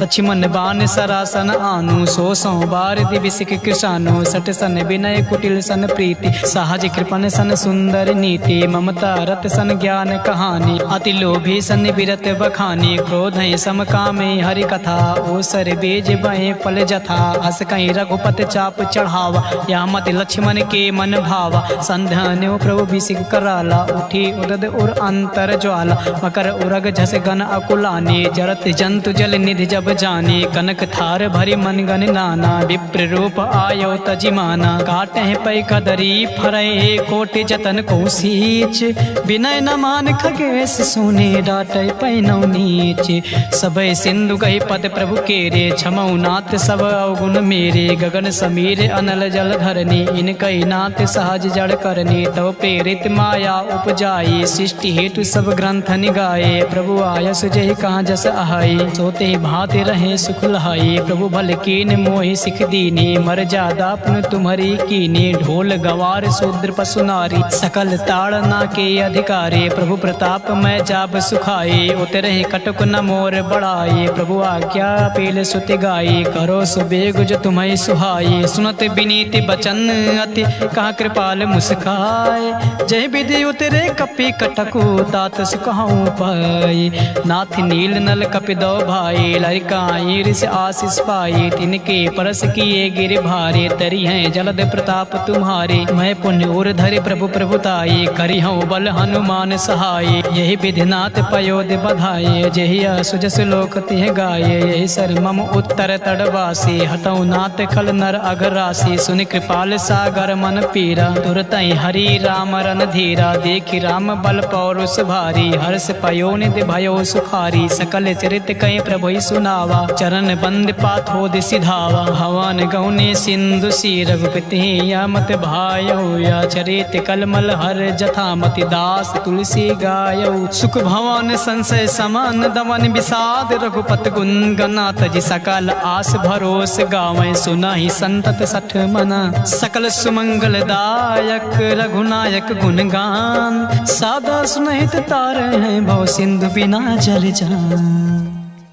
लक्ष्मण बाण सरासन आनु, 100 बार दिविसिक कृषानु। 60 सन विनय कुटिल सन प्रीति, सहज कृपन सन सुंदर नीति। ममता रत सन ज्ञान कहानी, अति लोभी सन विरत बखानी। क्रोध सम कामे हरि कथा, ओसर बीज बहे फल जथा। अस कहीं रघुपत चाप चढ़ावा, या मत लक्ष्मण के मन भावा। संध्यान्यो प्रभु बिसिक कराला, उठी उदद उर अंतर ज्वाला। मकर उरग झस गन अकुलाने, जरत जंतु जल निधि जब जाने। कनक थार भरी मन गन नाना, विप्र रूप आयो तजिमाना। काटे पै कदरी फरय, कोटि जतन को सींच। विनय न मान खगेश सुने, डाटे पैनौ नीच। सबय सिंधु कही पद प्रभु केरे, क्षमौ नाथ सब अवगुण मेरे। गगन समीर अनल जल धरनी, इनकई नाथ सहज जड़ करनी। तव प्रेरित माया उपजाई, सृष्टि हेतु सब ग्रंथ निगाए। प्रभु आयस जय कहाँ जस आहाई, सोते भाते रहे सुख लहाई। प्रभु भल कीन मोहि सिख दीनी, मर जादा पुन तुम्हारी कीनी। ढोल गवार शूद्र पशु नारी, सकल ताड़ना के अधिकारी। प्रभु प्रताप मैं जाब सुखाए, उतरे कटुक न मोर बढ़ाए। प्रभु आज्ञा पील सुति गाई, करो सुबेग जो तुम्हें सुहाई। सुनत विनीति बचन अति, कहा कृपाल मुस्काए। जय विधि उतरे कपि कटकु, तात सुखाऊं पाई। नाथ नील नल कपि कपि दो भाई, लरिकाई ऋषि आशीष पाई, तिनके परस किए गिर भारे, तरी हैं जलद प्रताप तुम्हारे, मैं पुण्य उर धरि प्रभु प्रभुताई, करी हूँ बल हनुमान सहाय, यही विधिनाथ पयोध बधाये, जेहि सुजस लोक तिह गाये, यही सर मम उत्तर तड़वासी, हतऊ नाथ खल नर अघरासी, सुनि कृपाल सागर मन पीरा, तुरतई हरि राम रन धीरा, देखि राम बल पौरुष भारी, हर्ष पयो निधि भयो सुखारी, सकल चरित कई प्रभु सुनावा, चरण बंद पाथोद सिधावा, हवन गौने सिंधु सी रघुपति मत भायो, या चरित कलमल हर जथामति, दास तुलसी गायऊ, सुख भवन संशय समान, दमन विषाद रघुपत गुण गनाथ जी, सकल आस भरोस गावें, सुनाहि संतत सठ मना, सकल सुमंगल दायक रघुनायक गुणगान, सादा सुनहित तारे हैं भव सिंधु बिना जल जान।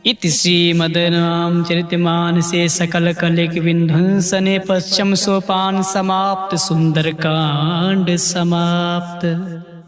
इति श्रीमद् रामचरितमानसे सकल कलिक विध्वंसने पश्चिम सोपान समाप्त, सुंदरकांड समाप्त।